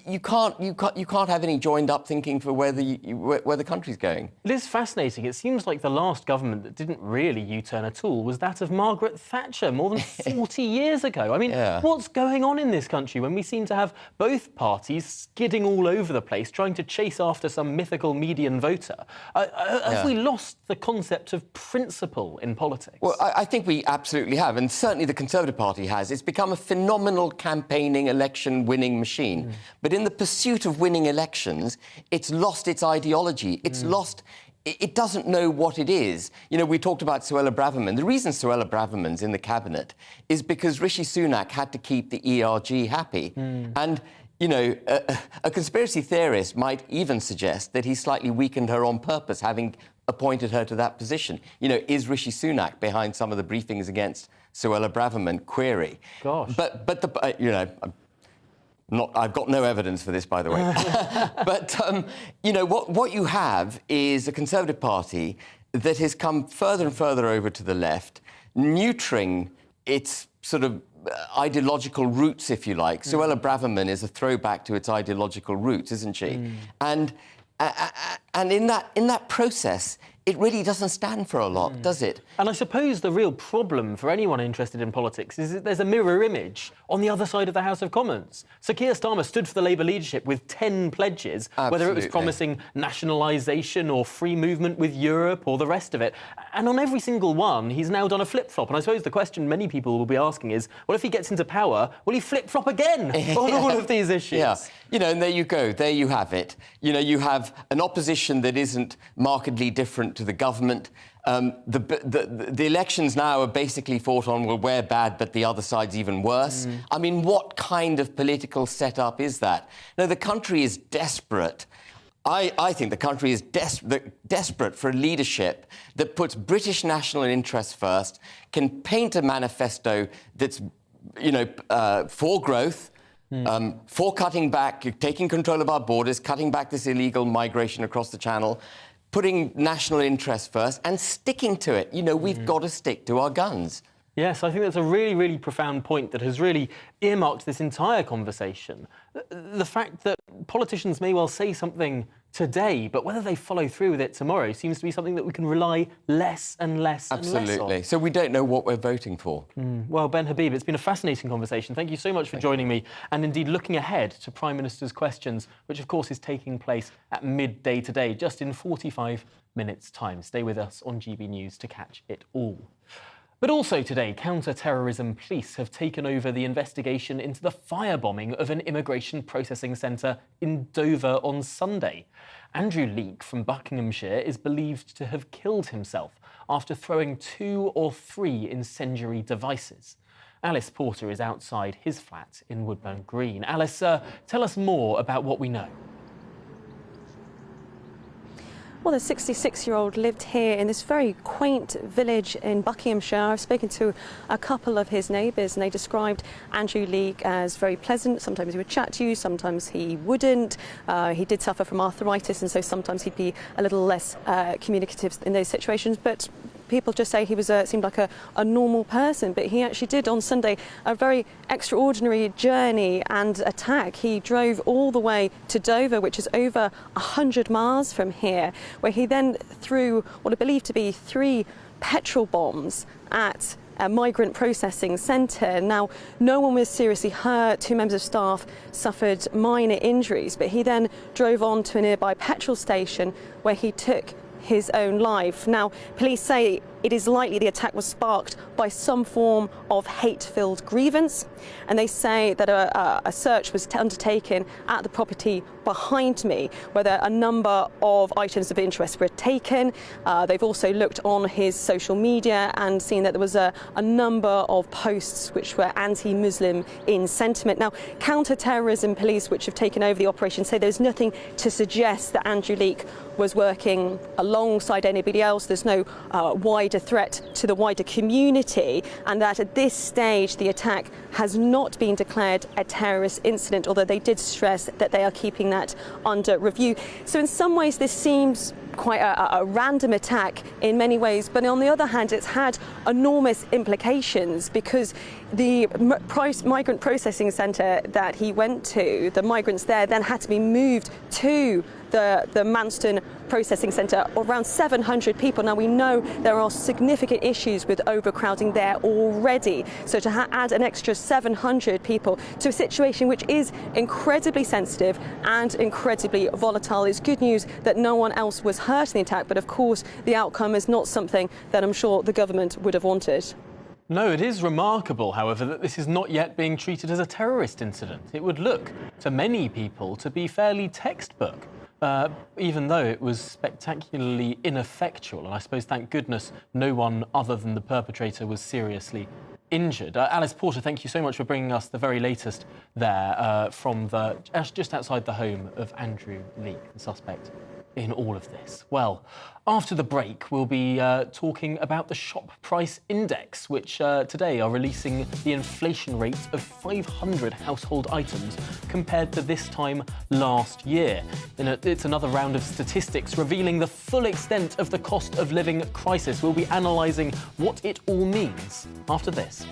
you can't have any joined-up thinking for where the country's going.
It is fascinating. It seems like the last government that didn't really U-turn at all was that of Margaret Thatcher more than 40 years ago. I mean, what's going on in this country when we seem to have both parties skidding all over the place, trying to chase after some mythical median voter? Have we lost the concept of principle in politics?
Well, I think we absolutely have, and certainly the Conservative Party has. It's become a phenomenal campaigning, election-winning machine. But in the pursuit of winning elections, it's lost its ideology. It's lost... It doesn't know what it is. You know, we talked about Suella Braverman. The reason Suella Braverman's in the cabinet is because Rishi Sunak had to keep the ERG happy. And, you know, a conspiracy theorist might even suggest that he slightly weakened her on purpose, having appointed her to that position. You know, is Rishi Sunak behind some of the briefings against Suella Braverman? Query.
Gosh.
But you know... I've got no evidence for this, by the way. But, you know, what you have is a Conservative Party that has come further and further over to the left, neutering its sort of ideological roots, if you like. Suella Braverman is a throwback to its ideological roots, isn't she? And in that process, it really doesn't stand for a lot, does it?
And I suppose the real problem for anyone interested in politics is that there's a mirror image on the other side of the House of Commons. So Keir Starmer stood for the Labour leadership with 10 pledges, whether it was promising nationalisation or free movement with Europe or the rest of it. And on every single one, he's now done a flip-flop. And I suppose the question many people will be asking is, well, if he gets into power, will he flip-flop again on all of these issues?
Yeah. You know, and there you go. There you have it. You know, you have an opposition that isn't markedly different to the government. The elections now are basically fought on, well, we're bad, but the other side's even worse. I mean, what kind of political setup is that? No, the country is desperate. I think the country is desperate for a leadership that puts British national interest first, can paint a manifesto that's, you know, for growth, for cutting back, taking control of our borders, cutting back this illegal migration across the Channel, putting national interest first and sticking to it. You know, we've got to stick to our guns.
Yes, I think that's a really, really profound point that has really earmarked this entire conversation. The fact that politicians may well say something today, but whether they follow through with it tomorrow seems to be something that we can rely less and less and less on.
Absolutely. So we don't know what we're voting for.
Well, Ben Habib, it's been a fascinating conversation. Thank you so much for joining me and indeed looking ahead to Prime Minister's questions, which of course is taking place at midday today, just in 45 minutes' time. Stay with us on GB News to catch it all. But also today, counter-terrorism police have taken over the investigation into the firebombing of an immigration processing centre in Dover on Sunday. Andrew Leake from Buckinghamshire is believed to have killed himself after throwing 2 or 3 incendiary devices. Alice Porter is outside his flat in Woodburn Green. Alice, tell us more about what we know.
Well, the 66-year-old lived here in this very quaint village in Buckinghamshire. I've spoken to a couple of his neighbours and they described Andrew Leake as very pleasant. Sometimes he would chat to you, sometimes he wouldn't. He did suffer from arthritis and so sometimes he'd be a little less communicative in those situations. But people just say he was seemed like a normal person, but he actually did on Sunday a very extraordinary journey and attack. He drove all the way to Dover, which is over 100 miles from here, where he then threw what are believed to be 3 petrol bombs at a migrant processing centre. Now, no one was seriously hurt. 2 members of staff suffered minor injuries, but he then drove on to a nearby petrol station where he took his own life. Now, police say it is likely the attack was sparked by some form of hate-filled grievance, and they say that a search was undertaken at the property behind me, where a number of items of interest were taken. They've also looked on his social media and seen that there was a number of posts which were anti-Muslim in sentiment. Now, counter-terrorism police, which have taken over the operation, say there's nothing to suggest that Andrew Leake was working alongside anybody else. There's no wider threat to the wider community, and that at this stage the attack has not been declared a terrorist incident, although they did stress that they are keeping that under review. So in some ways this seems quite a random attack in many ways, but on the other hand, it's had enormous implications because the migrant processing centre that he went to, the migrants there then had to be moved to the Manston processing centre, around 700 people. Now we know there are significant issues with overcrowding there already, so to add an extra 700 people to a situation which is incredibly sensitive and incredibly volatile is good news that no one else was hurt in the attack, but of course the outcome is not something that I'm sure the government would have wanted.
No, it is remarkable, however, that this is not yet being treated as a terrorist incident. It would look to many people to be fairly textbook. Even though it was spectacularly ineffectual, and I suppose, thank goodness, no one other than the perpetrator was seriously injured. Alice Porter, thank you so much for bringing us the very latest there from just outside the home of Andrew Leake, the suspect in all of this. Well, after the break, we'll be talking about the shop price index, which today are releasing the inflation rate of 500 household items compared to this time last year. It's another round of statistics revealing the full extent of the cost of living crisis. We'll be analysing what it all means after this.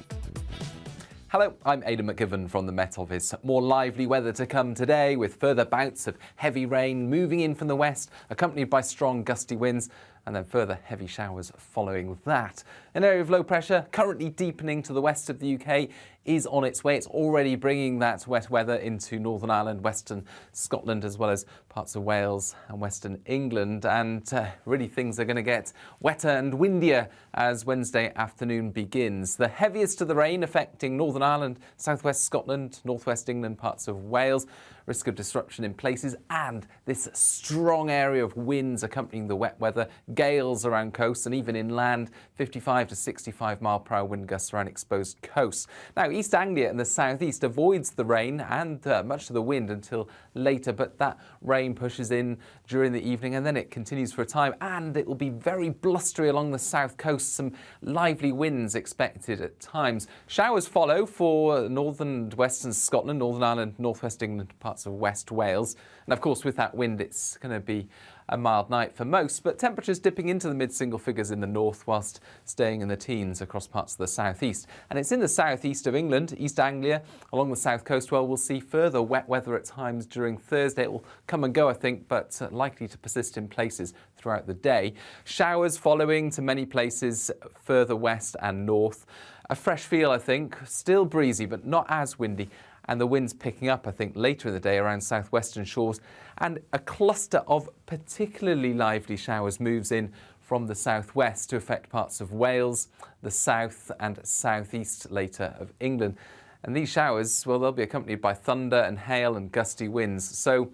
Hello, I'm Aidan McGivern from the Met Office. More lively weather to come today with further bouts of heavy rain moving in from the west, accompanied by strong gusty winds, and then further heavy showers following that. An area of low pressure currently deepening to the west of the UK is on its way. It's already bringing that wet weather into Northern Ireland, Western Scotland, as well as parts of Wales and Western England. And really things are going to get wetter and windier as Wednesday afternoon begins. The heaviest of the rain affecting Northern Ireland, southwest Scotland, northwest England, parts of Wales. Risk of disruption in places, and this strong area of winds accompanying the wet weather, gales around coasts and even inland, 55 to 65 mile/hour wind gusts around exposed coasts. Now, East Anglia and the southeast avoids the rain and much of the wind until later, but that rain pushes in during the evening and then it continues for a time, and it will be very blustery along the south coast. Some lively winds expected at times. Showers follow for northern and western Scotland, Northern Ireland, northwest England, parts of West Wales. And of course, with that wind, it's going to be a mild night for most, but temperatures dipping into the mid-single figures in the north whilst staying in the teens across parts of the southeast. And it's in the southeast of England, East Anglia, along the south coast, where we'll see further wet weather at times during Thursday. It will come and go, I think, but likely to persist in places throughout the day. Showers following to many places further west and north. A fresh feel, I think, still breezy, but not as windy. And the winds picking up, I think, later in the day around southwestern shores. And a cluster of particularly lively showers moves in from the southwest to affect parts of Wales, the south and southeast later of England. And these showers, well, they'll be accompanied by thunder and hail and gusty winds. So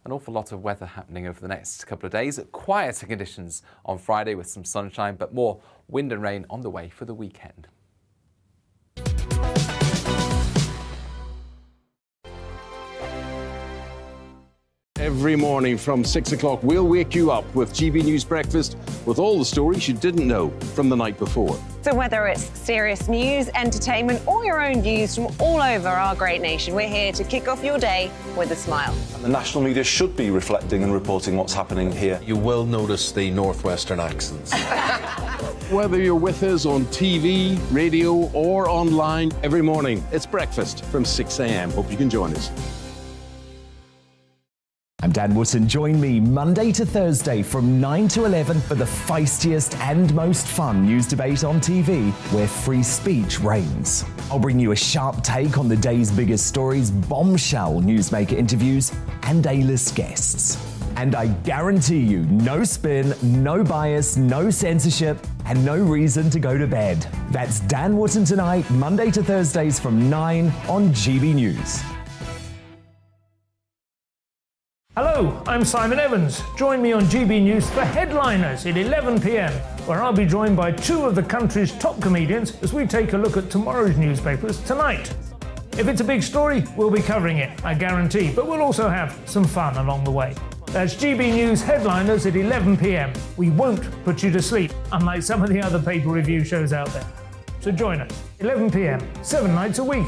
an awful lot of weather happening over the next couple of days. Quieter conditions on Friday with some sunshine, but more wind and rain on the way for the weekend.
Every morning from 6 o'clock, we'll wake you up with GB News Breakfast with all the stories you didn't know from the night before.
So whether it's serious news, entertainment, or your own views from all over our great nation, we're here to kick off your day with a smile.
And the national media should be reflecting and reporting what's happening here.
You will notice the northwestern accents.
Whether you're with us on TV, radio, or online, every morning, it's breakfast from 6 a.m. Hope you can join us.
I'm Dan Wootton. Join me Monday to Thursday from 9 to 11 for the feistiest and most fun news debate on TV, where free speech reigns. I'll bring you a sharp take on the day's biggest stories, bombshell newsmaker interviews, and A-list guests. And I guarantee you, no spin, no bias, no censorship, and no reason to go to bed. That's Dan Wootton Tonight, Monday to Thursdays from 9 on GB News.
Hello, I'm Simon Evans. Join me on GB News for Headliners at 11 p.m, where I'll be joined by two of the country's top comedians as we take a look at tomorrow's newspapers tonight. If it's a big story, we'll be covering it, I guarantee, but we'll also have some fun along the way. That's GB News Headliners at 11 p.m. We won't put you to sleep, unlike some of the other paper review shows out there. So join us, 11 p.m, 7 nights a week.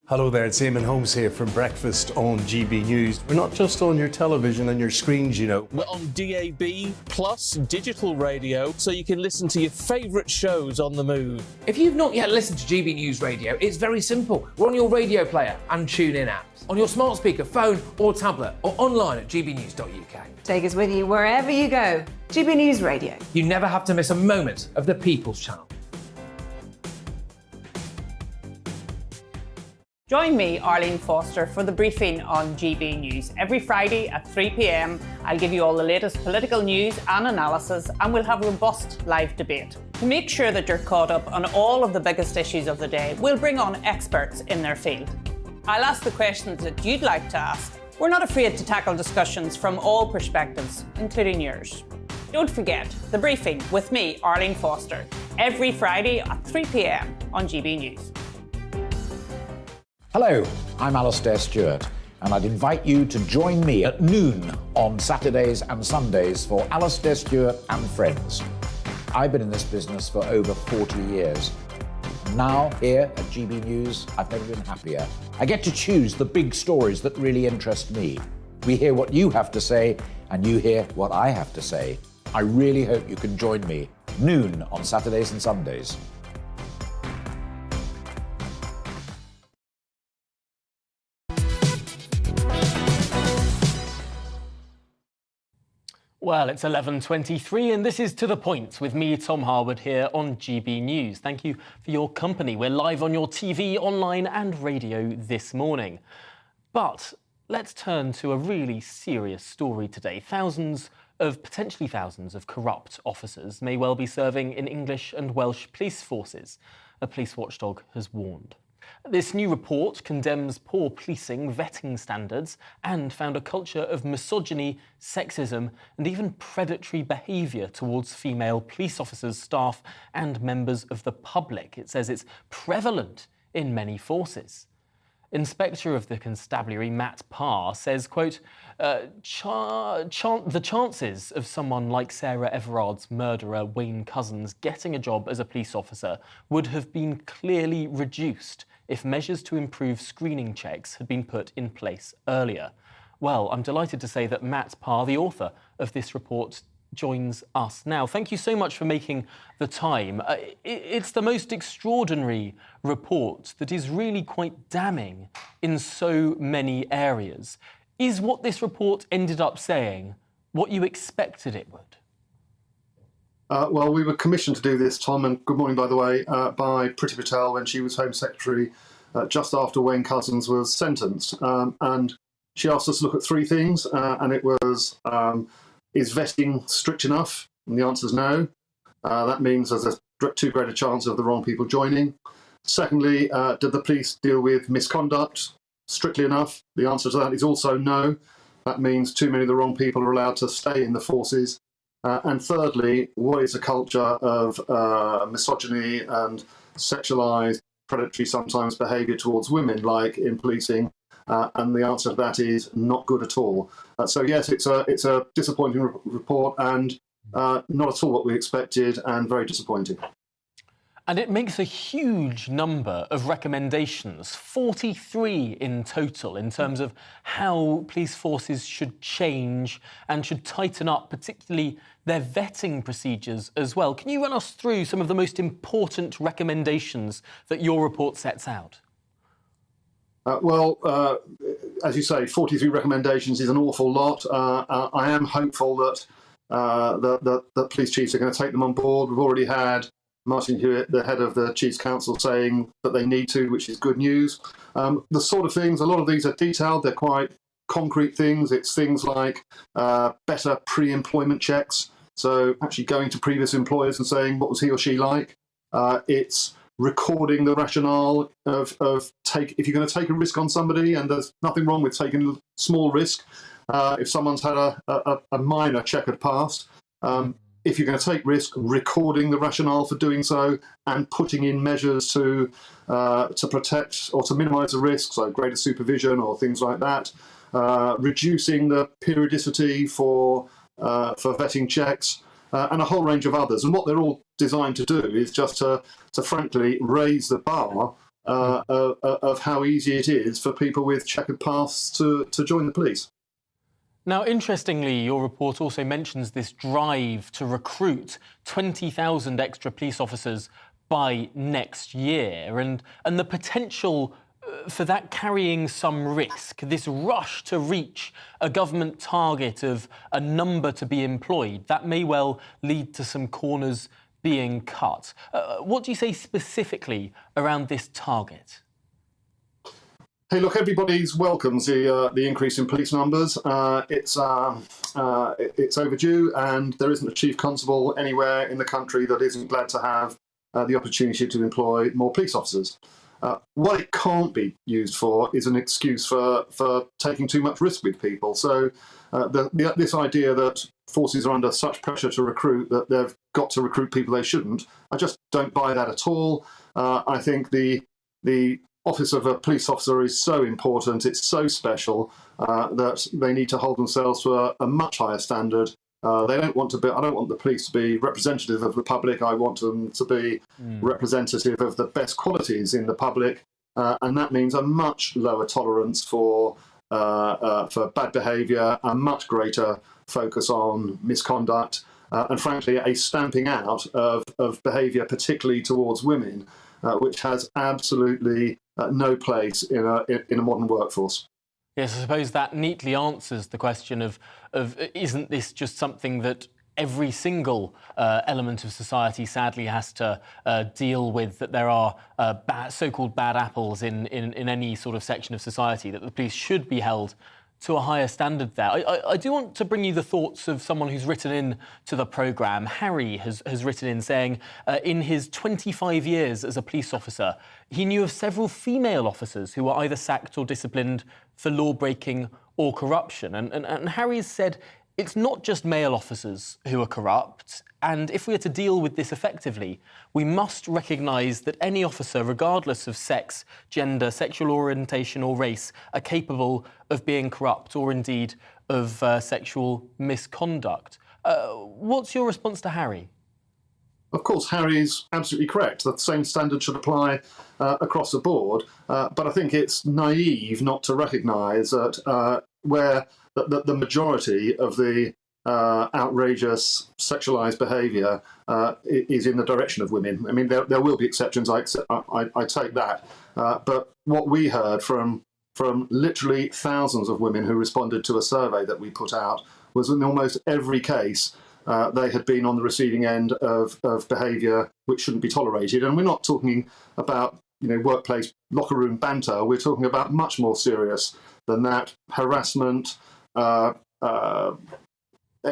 Hello there, it's Eamon Holmes here from Breakfast on GB News. We're not just on your television and your screens, you know.
We're on DAB plus digital radio, so you can listen to your favourite shows on the move.
If you've not yet listened to GB News Radio, it's very simple. We're on your radio player and TuneIn apps, on your smart speaker, phone or tablet, or online at gbnews.uk.
Take us with you wherever you go. GB News Radio.
You never have to miss a moment of the People's Channel.
Join me, Arlene Foster, for the briefing on GB News. Every Friday at 3 p.m, I'll give you all the latest political news and analysis, and we'll have robust live debate. To make sure that you're caught up on all of the biggest issues of the day, we'll bring on experts in their field. I'll ask the questions that you'd like to ask. We're not afraid to tackle discussions from all perspectives, including yours. Don't forget, the briefing with me, Arlene Foster, every Friday at 3 p.m. on GB News.
Hello, I'm Alastair Stewart, and I'd invite you to join me at noon on Saturdays and Sundays for Alastair Stewart and Friends. I've been in this business for over 40 years. Now, here at GB News, I've never been happier. I get to choose the big stories that really interest me. We hear what you have to say, and you hear what I have to say. I really hope you can join me, noon on Saturdays and Sundays.
Well, it's 11:23 and this is To The Point with me, Tom Harwood, here on GB News. Thank you for your company. We're live on your TV, online and radio this morning. But let's turn to a really serious story today. Potentially thousands of corrupt officers may well be serving in English and Welsh police forces, a police watchdog has warned. This new report condemns poor policing, vetting standards, and found a culture of misogyny, sexism, and even predatory behaviour towards female police officers, staff, and members of the public. It says it's prevalent in many forces. Inspector of the Constabulary, Matt Parr, says, quote, the chances of someone like Sarah Everard's murderer, Wayne Couzens, getting a job as a police officer would have been clearly reduced if measures to improve screening checks had been put in place earlier. Well, I'm delighted to say that Matt Parr, the author of this report, joins us now. Thank you so much for making the time. It's the most extraordinary report that is really quite damning in so many areas. Is what this report ended up saying what you expected it would?
Well, we were commissioned to do this, Tom, and good morning, by the way, by Priti Patel when she was Home Secretary just after Wayne Couzens was sentenced. And she asked us to look at three things, and it was, is vetting strict enough? And the answer is no. That means there's a too great a chance of the wrong people joining. Secondly, did the police deal with misconduct strictly enough? The answer to that is also no. That means too many of the wrong people are allowed to stay in the forces. And thirdly, what is a culture of misogyny and sexualised, predatory sometimes behaviour towards women, like in policing? And the answer to that is not good at all. So yes, it's a disappointing report and not at all what we expected and very disappointing.
And it makes a huge number of recommendations, 43 in total, in terms of how police forces should change and should tighten up, particularly their vetting procedures as well. Can you run us through some of the most important recommendations that your report sets out?
As you say, 43 recommendations is an awful lot. I am hopeful that the police chiefs are going to take them on board. We've already had Martin Hewitt, the head of the Chiefs Council, saying that they need to, which is good news. The sort of things, a lot of these are detailed, they're quite concrete things. It's things like better pre-employment checks, so actually going to previous employers and saying what was he or she like. It's recording the rationale of if you're going to take a risk on somebody, and there's nothing wrong with taking a small risk. If someone's had a minor checkered past, if you're going to take risk, recording the rationale for doing so and putting in measures to protect or to minimise the risk, so greater supervision or things like that. Reducing the periodicity for vetting checks, and a whole range of others. And what they're all designed to do is just to frankly raise the bar of how easy it is for people with checkered pasts to join the police.
Now, interestingly, your report also mentions this drive to recruit 20,000 extra police officers by next year, and the potential for that carrying some risk, this rush to reach a government target of a number to be employed, that may well lead to some corners being cut. What do you say specifically around this target?
Hey, look, everybody's welcomes the increase in police numbers. It's overdue, and there isn't a chief constable anywhere in the country that isn't glad to have the opportunity to employ more police officers. What it can't be used for is an excuse for taking too much risk with people. So this idea that forces are under such pressure to recruit that they've got to recruit people they shouldn't, I just don't buy that at all. I think the office of a police officer is so important, it's so special that they need to hold themselves to a much higher standard. They don't want to be. I don't want the police to be representative of the public. I want them to be representative of the best qualities in the public, and that means a much lower tolerance for bad behaviour, a much greater focus on misconduct, and frankly, a stamping out of behaviour, particularly towards women, which has absolutely no place in a modern workforce.
Yes, I suppose that neatly answers the question of isn't this just something that every single element of society sadly has to deal with, that there are so-called bad apples in any sort of section of society, that the police should be held to a higher standard there. I do want to bring you the thoughts of someone who's written in to the programme. Harry has written in saying in his 25 years as a police officer, he knew of several female officers who were either sacked or disciplined for law-breaking or corruption. And Harry has said it's not just male officers who are corrupt, and if we are to deal with this effectively, we must recognise that any officer, regardless of sex, gender, sexual orientation or race, are capable of being corrupt or indeed of sexual misconduct. What's your response to Harry?
Of course, Harry's absolutely correct. The same standard should apply across the board, but I think it's naive not to recognise that where the majority of the outrageous sexualised behaviour is in the direction of women. I mean, there will be exceptions, I take that, but what we heard from literally thousands of women who responded to a survey that we put out was in almost every case they had been on the receiving end of behaviour which shouldn't be tolerated. And we're not talking about workplace locker room banter. We're talking about much more serious than that: harassment, and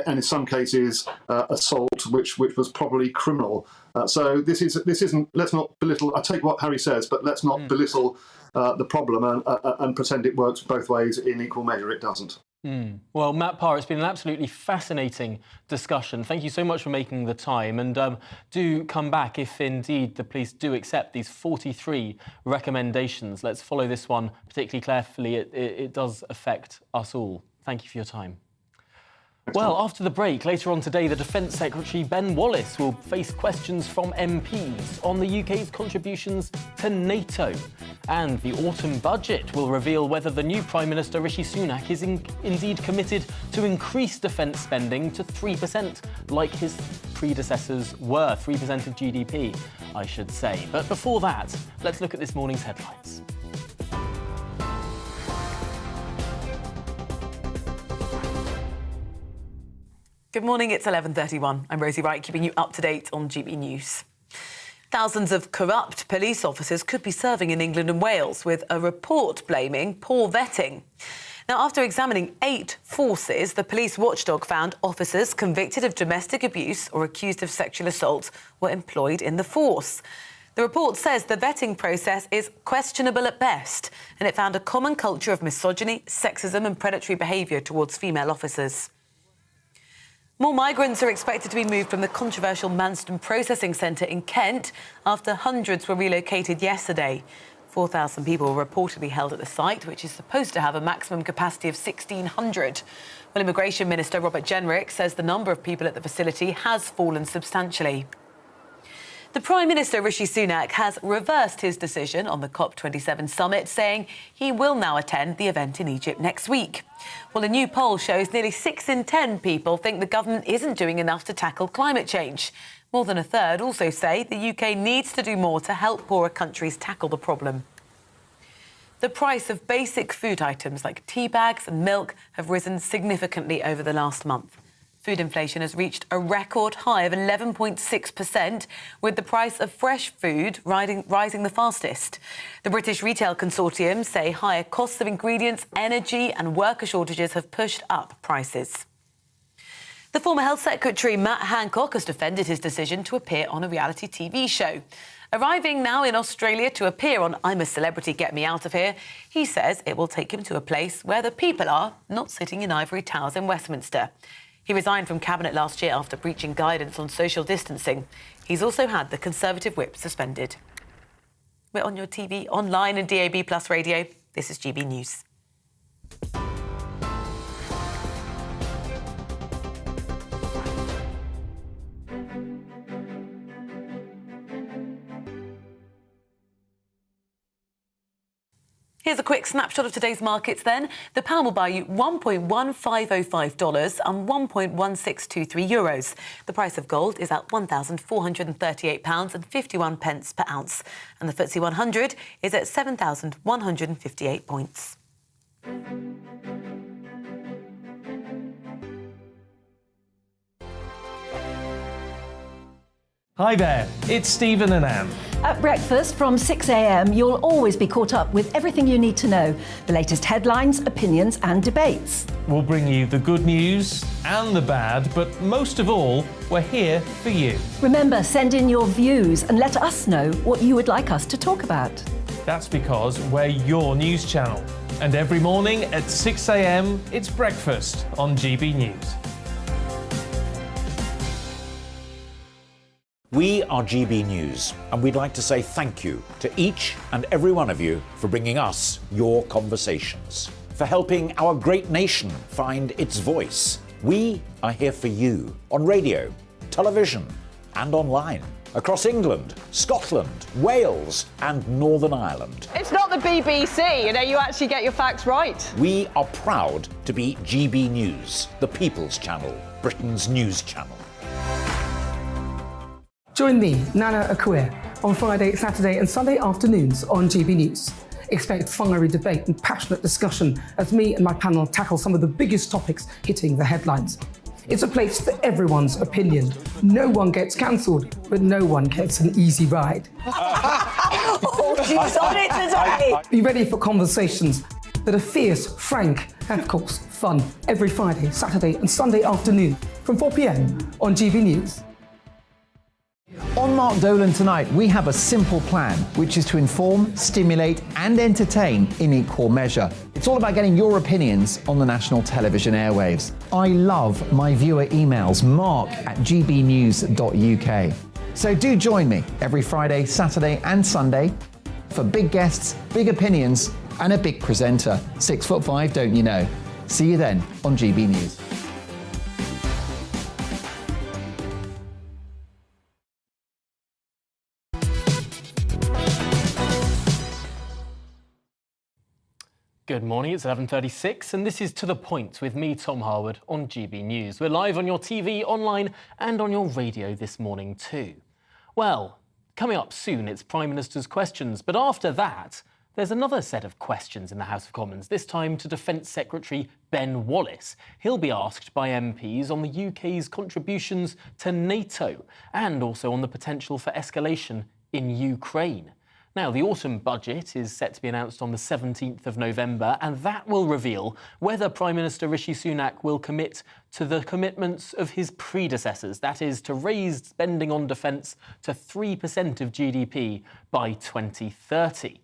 in some cases assault, which was probably criminal. So this isn't. Let's not belittle. I take what Harry says, but let's not belittle the problem and pretend it works both ways in equal measure. It doesn't.
Well, Matt Parr, it's been an absolutely fascinating discussion. Thank you so much for making the time, and do come back if indeed the police do accept these 43 recommendations. Let's follow this one particularly carefully. It does affect us all. Thank you for your time. Well, after the break, later on today, the Defence Secretary Ben Wallace will face questions from MPs on the UK's contributions to NATO. And the autumn budget will reveal whether the new Prime Minister Rishi Sunak is indeed committed to increase defence spending to 3%, like his predecessors were, 3% of GDP, I should say. But before that, let's look at this morning's headlines.
Good morning, it's 11:31. I'm Rosie Wright, keeping you up to date on GB News. Thousands of corrupt police officers could be serving in England and Wales, with a report blaming poor vetting. Now, after examining 8 forces, the police watchdog found officers convicted of domestic abuse or accused of sexual assault were employed in the force. The report says the vetting process is questionable at best, and it found a common culture of misogyny, sexism and predatory behaviour towards female officers. More migrants are expected to be moved from the controversial Manston Processing Centre in Kent after hundreds were relocated yesterday. 4,000 people were reportedly held at the site, which is supposed to have a maximum capacity of 1,600. Well, Immigration Minister Robert Jenrick says the number of people at the facility has fallen substantially. The Prime Minister, Rishi Sunak, has reversed his decision on the COP27 summit, saying he will now attend the event in Egypt next week. Well, a new poll shows nearly 6 in 10 people think the government isn't doing enough to tackle climate change. More than a third also say the UK needs to do more to help poorer countries tackle the problem. The price of basic food items like tea bags and milk have risen significantly over the last month. Food inflation has reached a record high of 11.6%, with the price of fresh food rising the fastest. The British Retail Consortium say higher costs of ingredients, energy and worker shortages have pushed up prices. The former Health Secretary Matt Hancock has defended his decision to appear on a reality TV show. Arriving now in Australia to appear on I'm a Celebrity, Get Me Out of Here, he says it will take him to a place where the people are, not sitting in ivory towers in Westminster. He resigned from Cabinet last year after breaching guidance on social distancing. He's also had the Conservative whip suspended. We're on your TV, online and DAB+ radio. This is GB News. Here's a quick snapshot of today's markets then. The pound will buy you $1.1505 and €1.1623. The price of gold is at £1,438.51 per ounce. And the FTSE 100 is at 7,158 points.
Hi there, it's Stephen and Anne.
At breakfast from 6 a.m, you'll always be caught up with everything you need to know, the latest headlines, opinions and debates.
We'll bring you the good news and the bad, but most of all, we're here for you.
Remember, send in your views and let us know what you would like us to talk about.
That's because we're your news channel. And every morning at 6 a.m, it's breakfast on GB News.
We are GB News, and we'd like to say thank you to each and every one of you for bringing us your conversations, for helping our great nation find its voice. We are here for you on radio, television, and online, across England, Scotland, Wales, and Northern Ireland.
It's not the BBC, you actually get your facts right.
We are proud to be GB News, the People's Channel, Britain's news channel.
Join me, Nana Akua, on Friday, Saturday and Sunday afternoons on GB News. Expect fiery debate and passionate discussion as me and my panel tackle some of the biggest topics hitting the headlines. It's a place for everyone's opinion. No one gets cancelled, but no one gets an easy ride.
Oh, she's on it today!
Be ready for conversations that are fierce, frank, and of course, fun every Friday, Saturday and Sunday afternoon from 4 p.m. on GB News.
On Mark Dolan tonight, we have a simple plan, which is to inform, stimulate and entertain in equal measure. It's all about getting your opinions on the national television airwaves. I love my viewer emails, mark@gbnews.uk. So do join me every Friday, Saturday and Sunday for big guests, big opinions and a big presenter. 6'5", don't you know? See you then on GB News.
Good morning, it's 11:36 and this is To The Point with me, Tom Harwood, on GB News. We're live on your TV, online and on your radio this morning too. Well, coming up soon, it's Prime Minister's questions, but after that, there's another set of questions in the House of Commons, this time to Defence Secretary Ben Wallace. He'll be asked by MPs on the UK's contributions to NATO and also on the potential for escalation in Ukraine. Now, the autumn budget is set to be announced on the 17th of November, and that will reveal whether Prime Minister Rishi Sunak will commit to the commitments of his predecessors, that is, to raise spending on defence to 3% of GDP by 2030.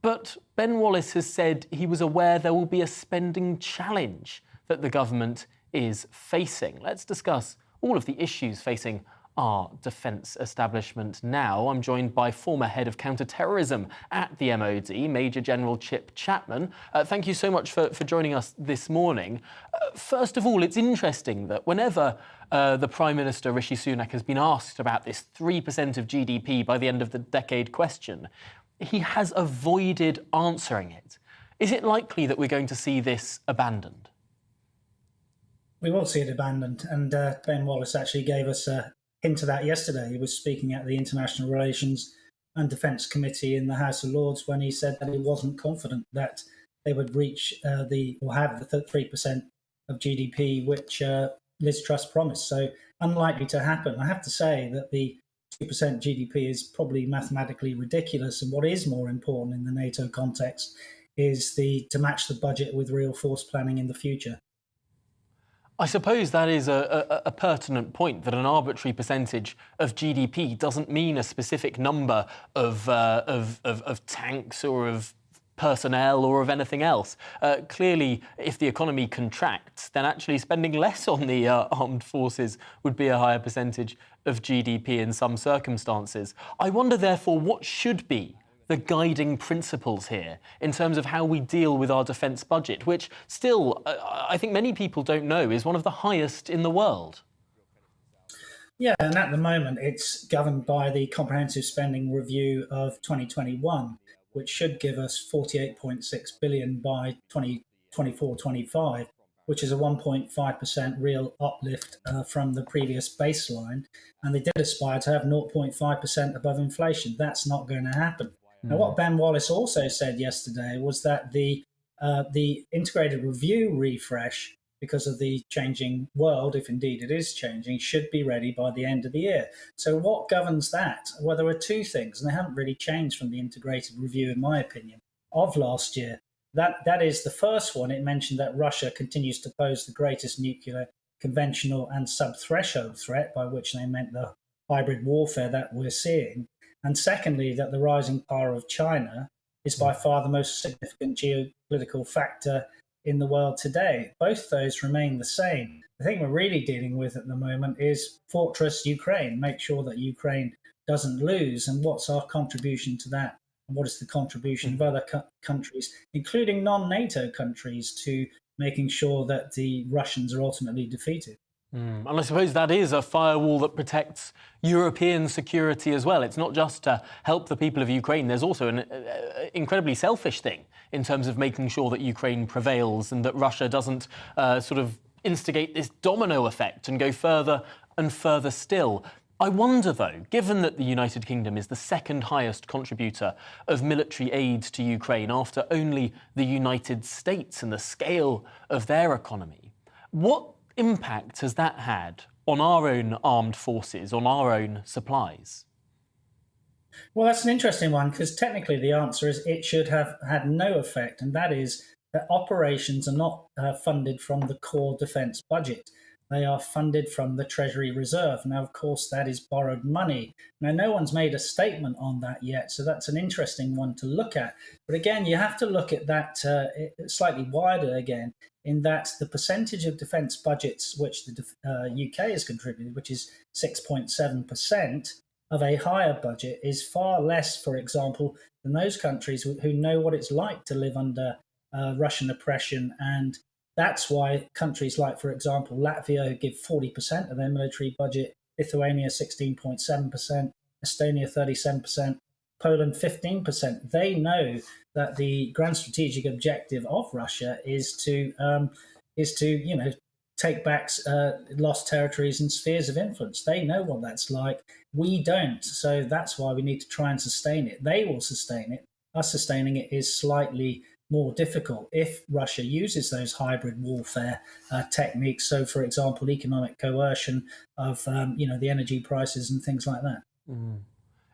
But Ben Wallace has said he was aware there will be a spending challenge that the government is facing. Let's discuss all of the issues facing our defence establishment now. I'm joined by former head of counter-terrorism at the MOD, Major General Chip Chapman. Thank you so much for joining us this morning. First of all, it's interesting that whenever the Prime Minister, Rishi Sunak, has been asked about this 3% of GDP by the end of the decade question, he has avoided answering it. Is it likely that we're going to see this abandoned?
We will see it abandoned, and Ben Wallace actually gave us a hint of that yesterday. He was speaking at the International Relations and Defence Committee in the House of Lords when he said that he wasn't confident that they would reach have the 3% of GDP, which Liz Truss promised. So unlikely to happen. I have to say that the 2% GDP is probably mathematically ridiculous, and what is more important in the NATO context is to match the budget with real force planning in the future.
I suppose that is a pertinent point, that an arbitrary percentage of GDP doesn't mean a specific number of tanks or of personnel or of anything else. Clearly, if the economy contracts, then actually spending less on the armed forces would be a higher percentage of GDP in some circumstances. I wonder, therefore, what should be the guiding principles here in terms of how we deal with our defence budget, which still, I think many people don't know, is one of the highest in the world.
Yeah, and at the moment it's governed by the Comprehensive Spending Review of 2021, which should give us 48.6 billion by 2024-25, which is a 1.5% real uplift from the previous baseline. And they did aspire to have 0.5% above inflation. That's not going to happen. Now, what Ben Wallace also said yesterday was that the integrated review refresh, because of the changing world, if indeed it is changing, should be ready by the end of the year. So what governs that? Well, there are two things, and they haven't really changed from the integrated review, in my opinion, of last year. That is the first one. It mentioned that Russia continues to pose the greatest nuclear, conventional and sub-threshold threat, by which they meant the hybrid warfare that we're seeing. And secondly, that the rising power of China is by far the most significant geopolitical factor in the world today. Both those remain the same. The thing we're really dealing with at the moment is Fortress Ukraine, make sure that Ukraine doesn't lose. And what's our contribution to that? And what is the contribution of other countries, including non-NATO countries, to making sure that the Russians are ultimately defeated?
And I suppose that is a firewall that protects European security as well. It's not just to help the people of Ukraine. There's also an incredibly selfish thing in terms of making sure that Ukraine prevails and that Russia doesn't sort of instigate this domino effect and go further and further still. I wonder, though, given that the United Kingdom is the second highest contributor of military aid to Ukraine after only the United States and the scale of their economy, what impact has that had on our own armed forces, on our own supplies?
Well, that's an interesting one, because technically the answer is it should have had no effect, and that is that operations are not funded from the core defence budget. They are funded from the Treasury Reserve. Now, of course, that is borrowed money. Now, no one's made a statement on that yet, so that's an interesting one to look at. But again, you have to look at that slightly wider again, in that the percentage of defence budgets which the UK has contributed, which is 6.7% of a higher budget, is far less, for example, than those countries who know what it's like to live under Russian oppression. And that's why countries like, for example, Latvia give 40% of their military budget, Lithuania 16.7%, Estonia 37%, Poland 15%. They know that the grand strategic objective of Russia is to take back lost territories and spheres of influence. They know what that's like. We don't. So that's why we need to try and sustain it. They will sustain it. Us sustaining it is slightly more difficult if Russia uses those hybrid warfare techniques. So, for example, economic coercion of the energy prices and things like that.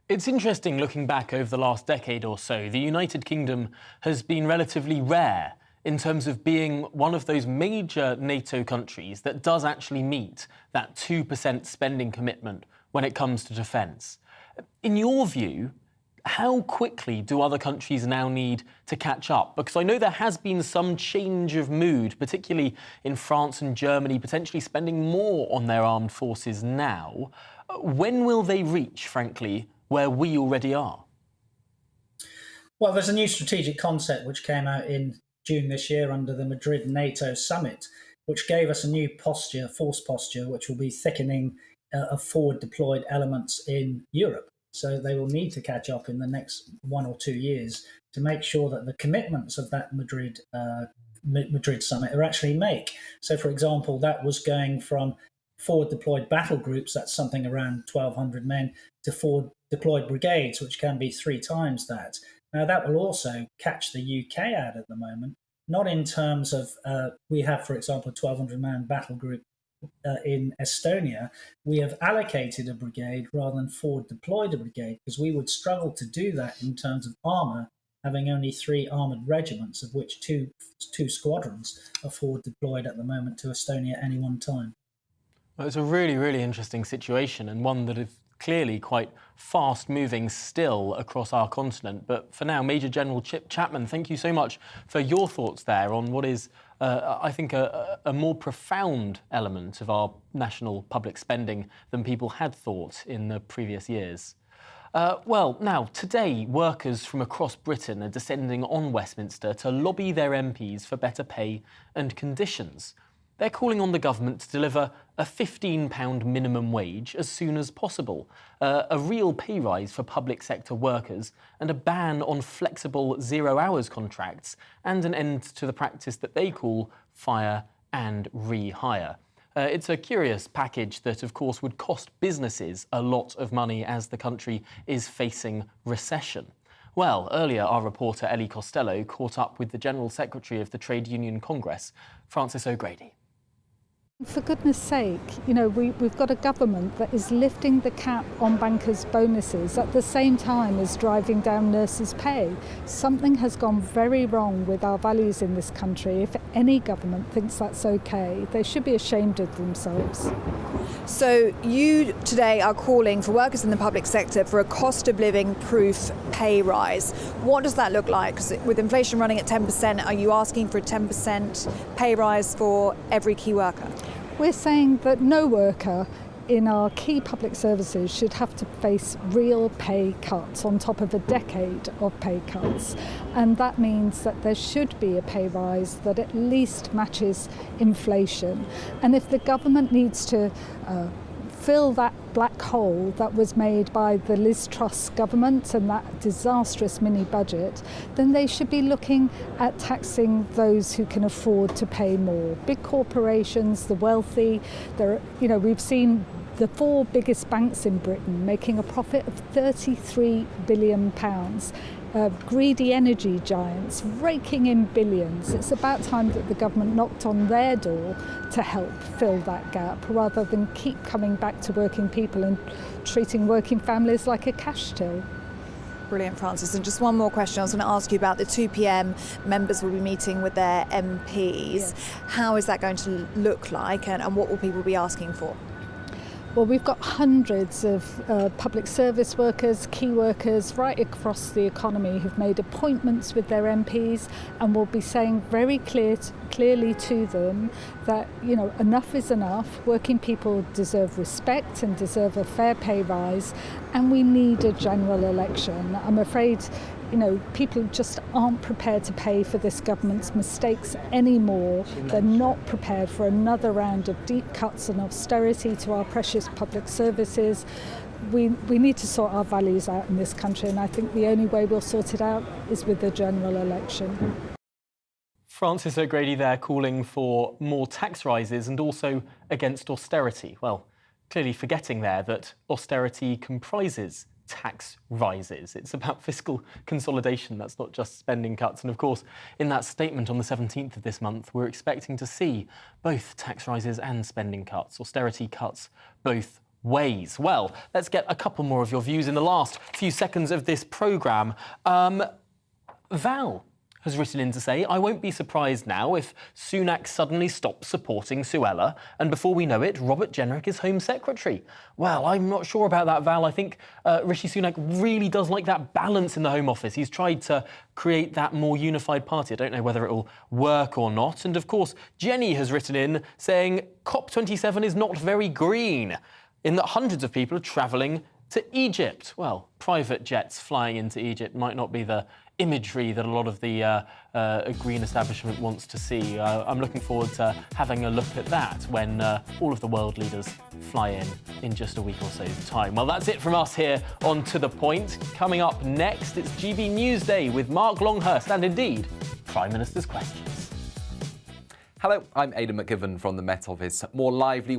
It's interesting looking back over the last decade or so. The United Kingdom has been relatively rare in terms of being one of those major NATO countries that does actually meet that 2% spending commitment when it comes to defence. In your view, how quickly do other countries now need to catch up? Because I know there has been some change of mood, particularly in France and Germany, potentially spending more on their armed forces now. when will they reach, frankly, where we already are?
Well, there's a new strategic concept which came out in June this year under the Madrid NATO summit, which gave us a new posture, force posture, which will be thickening of forward deployed elements in Europe. So they will need to catch up in the next 1 or 2 years to make sure that the commitments of that Madrid summit are actually made. So, for example, that was going from forward deployed battle groups, that's something around 1,200 men, to forward deployed brigades, which can be 3 times that. Now, that will also catch the UK out at the moment, not in terms of, we have, for example, a 1,200-man battle group in Estonia. We have allocated a brigade rather than forward deployed a brigade, because we would struggle to do that in terms of armour, having only 3 armoured regiments, of which two squadrons are forward deployed at the moment to Estonia at any one time.
Well, it's a really, really interesting situation, and one that is clearly quite fast-moving still across our continent. But for now, Major General Chip Chapman, thank you so much for your thoughts there on what is, I think, a more profound element of our national public spending than people had thought in the previous years. Well, now, today, workers from across Britain are descending on Westminster to lobby their MPs for better pay and conditions. They're calling on the government to deliver a £15 minimum wage as soon as possible, a real pay rise for public sector workers, and a ban on flexible zero-hours contracts, and an end to the practice that they call fire and rehire. It's a curious package that, of course, would cost businesses a lot of money as the country is facing recession. Well, earlier our reporter Ellie Costello caught up with the General Secretary of the Trade Union Congress, Francis O'Grady.
For goodness sake, you know, we've got a government that is lifting the cap on bankers' bonuses at the same time as driving down nurses' pay. Something has gone very wrong with our values in this country. If any government thinks that's okay, they should be ashamed of themselves.
So you today are calling for workers in the public sector for a cost of living proof pay rise. What does that look like? 'Cause with inflation running at 10%, are you asking for a 10% pay rise for every key worker?
We're saying that no worker in our key public services should have to face real pay cuts on top of a decade of pay cuts. And that means that there should be a pay rise that at least matches inflation. And if the government needs to fill that black hole that was made by the Liz Truss government and that disastrous mini budget, then they should be looking at taxing those who can afford to pay more. Big corporations, the wealthy, we've seen the 4 biggest banks in Britain making a profit of £33 billion. Greedy energy giants raking in billions. It's about time that the government knocked on their door to help fill that gap, rather than keep coming back to working people and treating working families like a cash till.
Brilliant, Francis. And just one more question. I was going to ask you about the 2 p.m. members will be meeting with their MPs.
Yes.
How is that going to look like, and what will people be asking for?
Well, we've got hundreds of public service workers, key workers right across the economy who've made appointments with their MPs, and will be saying very clearly to them that, you know, enough is enough. Working people deserve respect and deserve a fair pay rise, and we need a general election. I'm afraid, you know, people just aren't prepared to pay for this government's mistakes anymore. They're not prepared for another round of deep cuts and austerity to our precious public services. We need to sort our values out in this country, and I think the only way we'll sort it out is with the general election.
Francis O'Grady there calling for more tax rises and also against austerity. Well, clearly forgetting there that austerity comprises tax rises. It's about fiscal consolidation. That's not just spending cuts. And of course, in that statement on the 17th of this month, we're expecting to see both tax rises and spending cuts, austerity cuts both ways. Well, let's get a couple more of your views in the last few seconds of this programme. Val has written in to say, I won't be surprised now if Sunak suddenly stops supporting Suella, and before we know it, Robert Jenrick is Home Secretary. Well, I'm not sure about that, Val. I think Rishi Sunak really does like that balance in the Home Office. He's tried to create that more unified party. I don't know whether it will work or not. And of course, Jenny has written in saying, COP27 is not very green. in that hundreds of people are travelling to Egypt. Well, private jets flying into Egypt might not be the imagery that a lot of the green establishment wants to see. I'm looking forward to having a look at that when all of the world leaders fly in just a week or so's time. Well, that's it from us here on To The Point. Coming up next, it's GB News Day with Mark Longhurst and indeed, Prime Minister's Questions.
Hello, I'm Aidan McGivern from the Met Office. More lively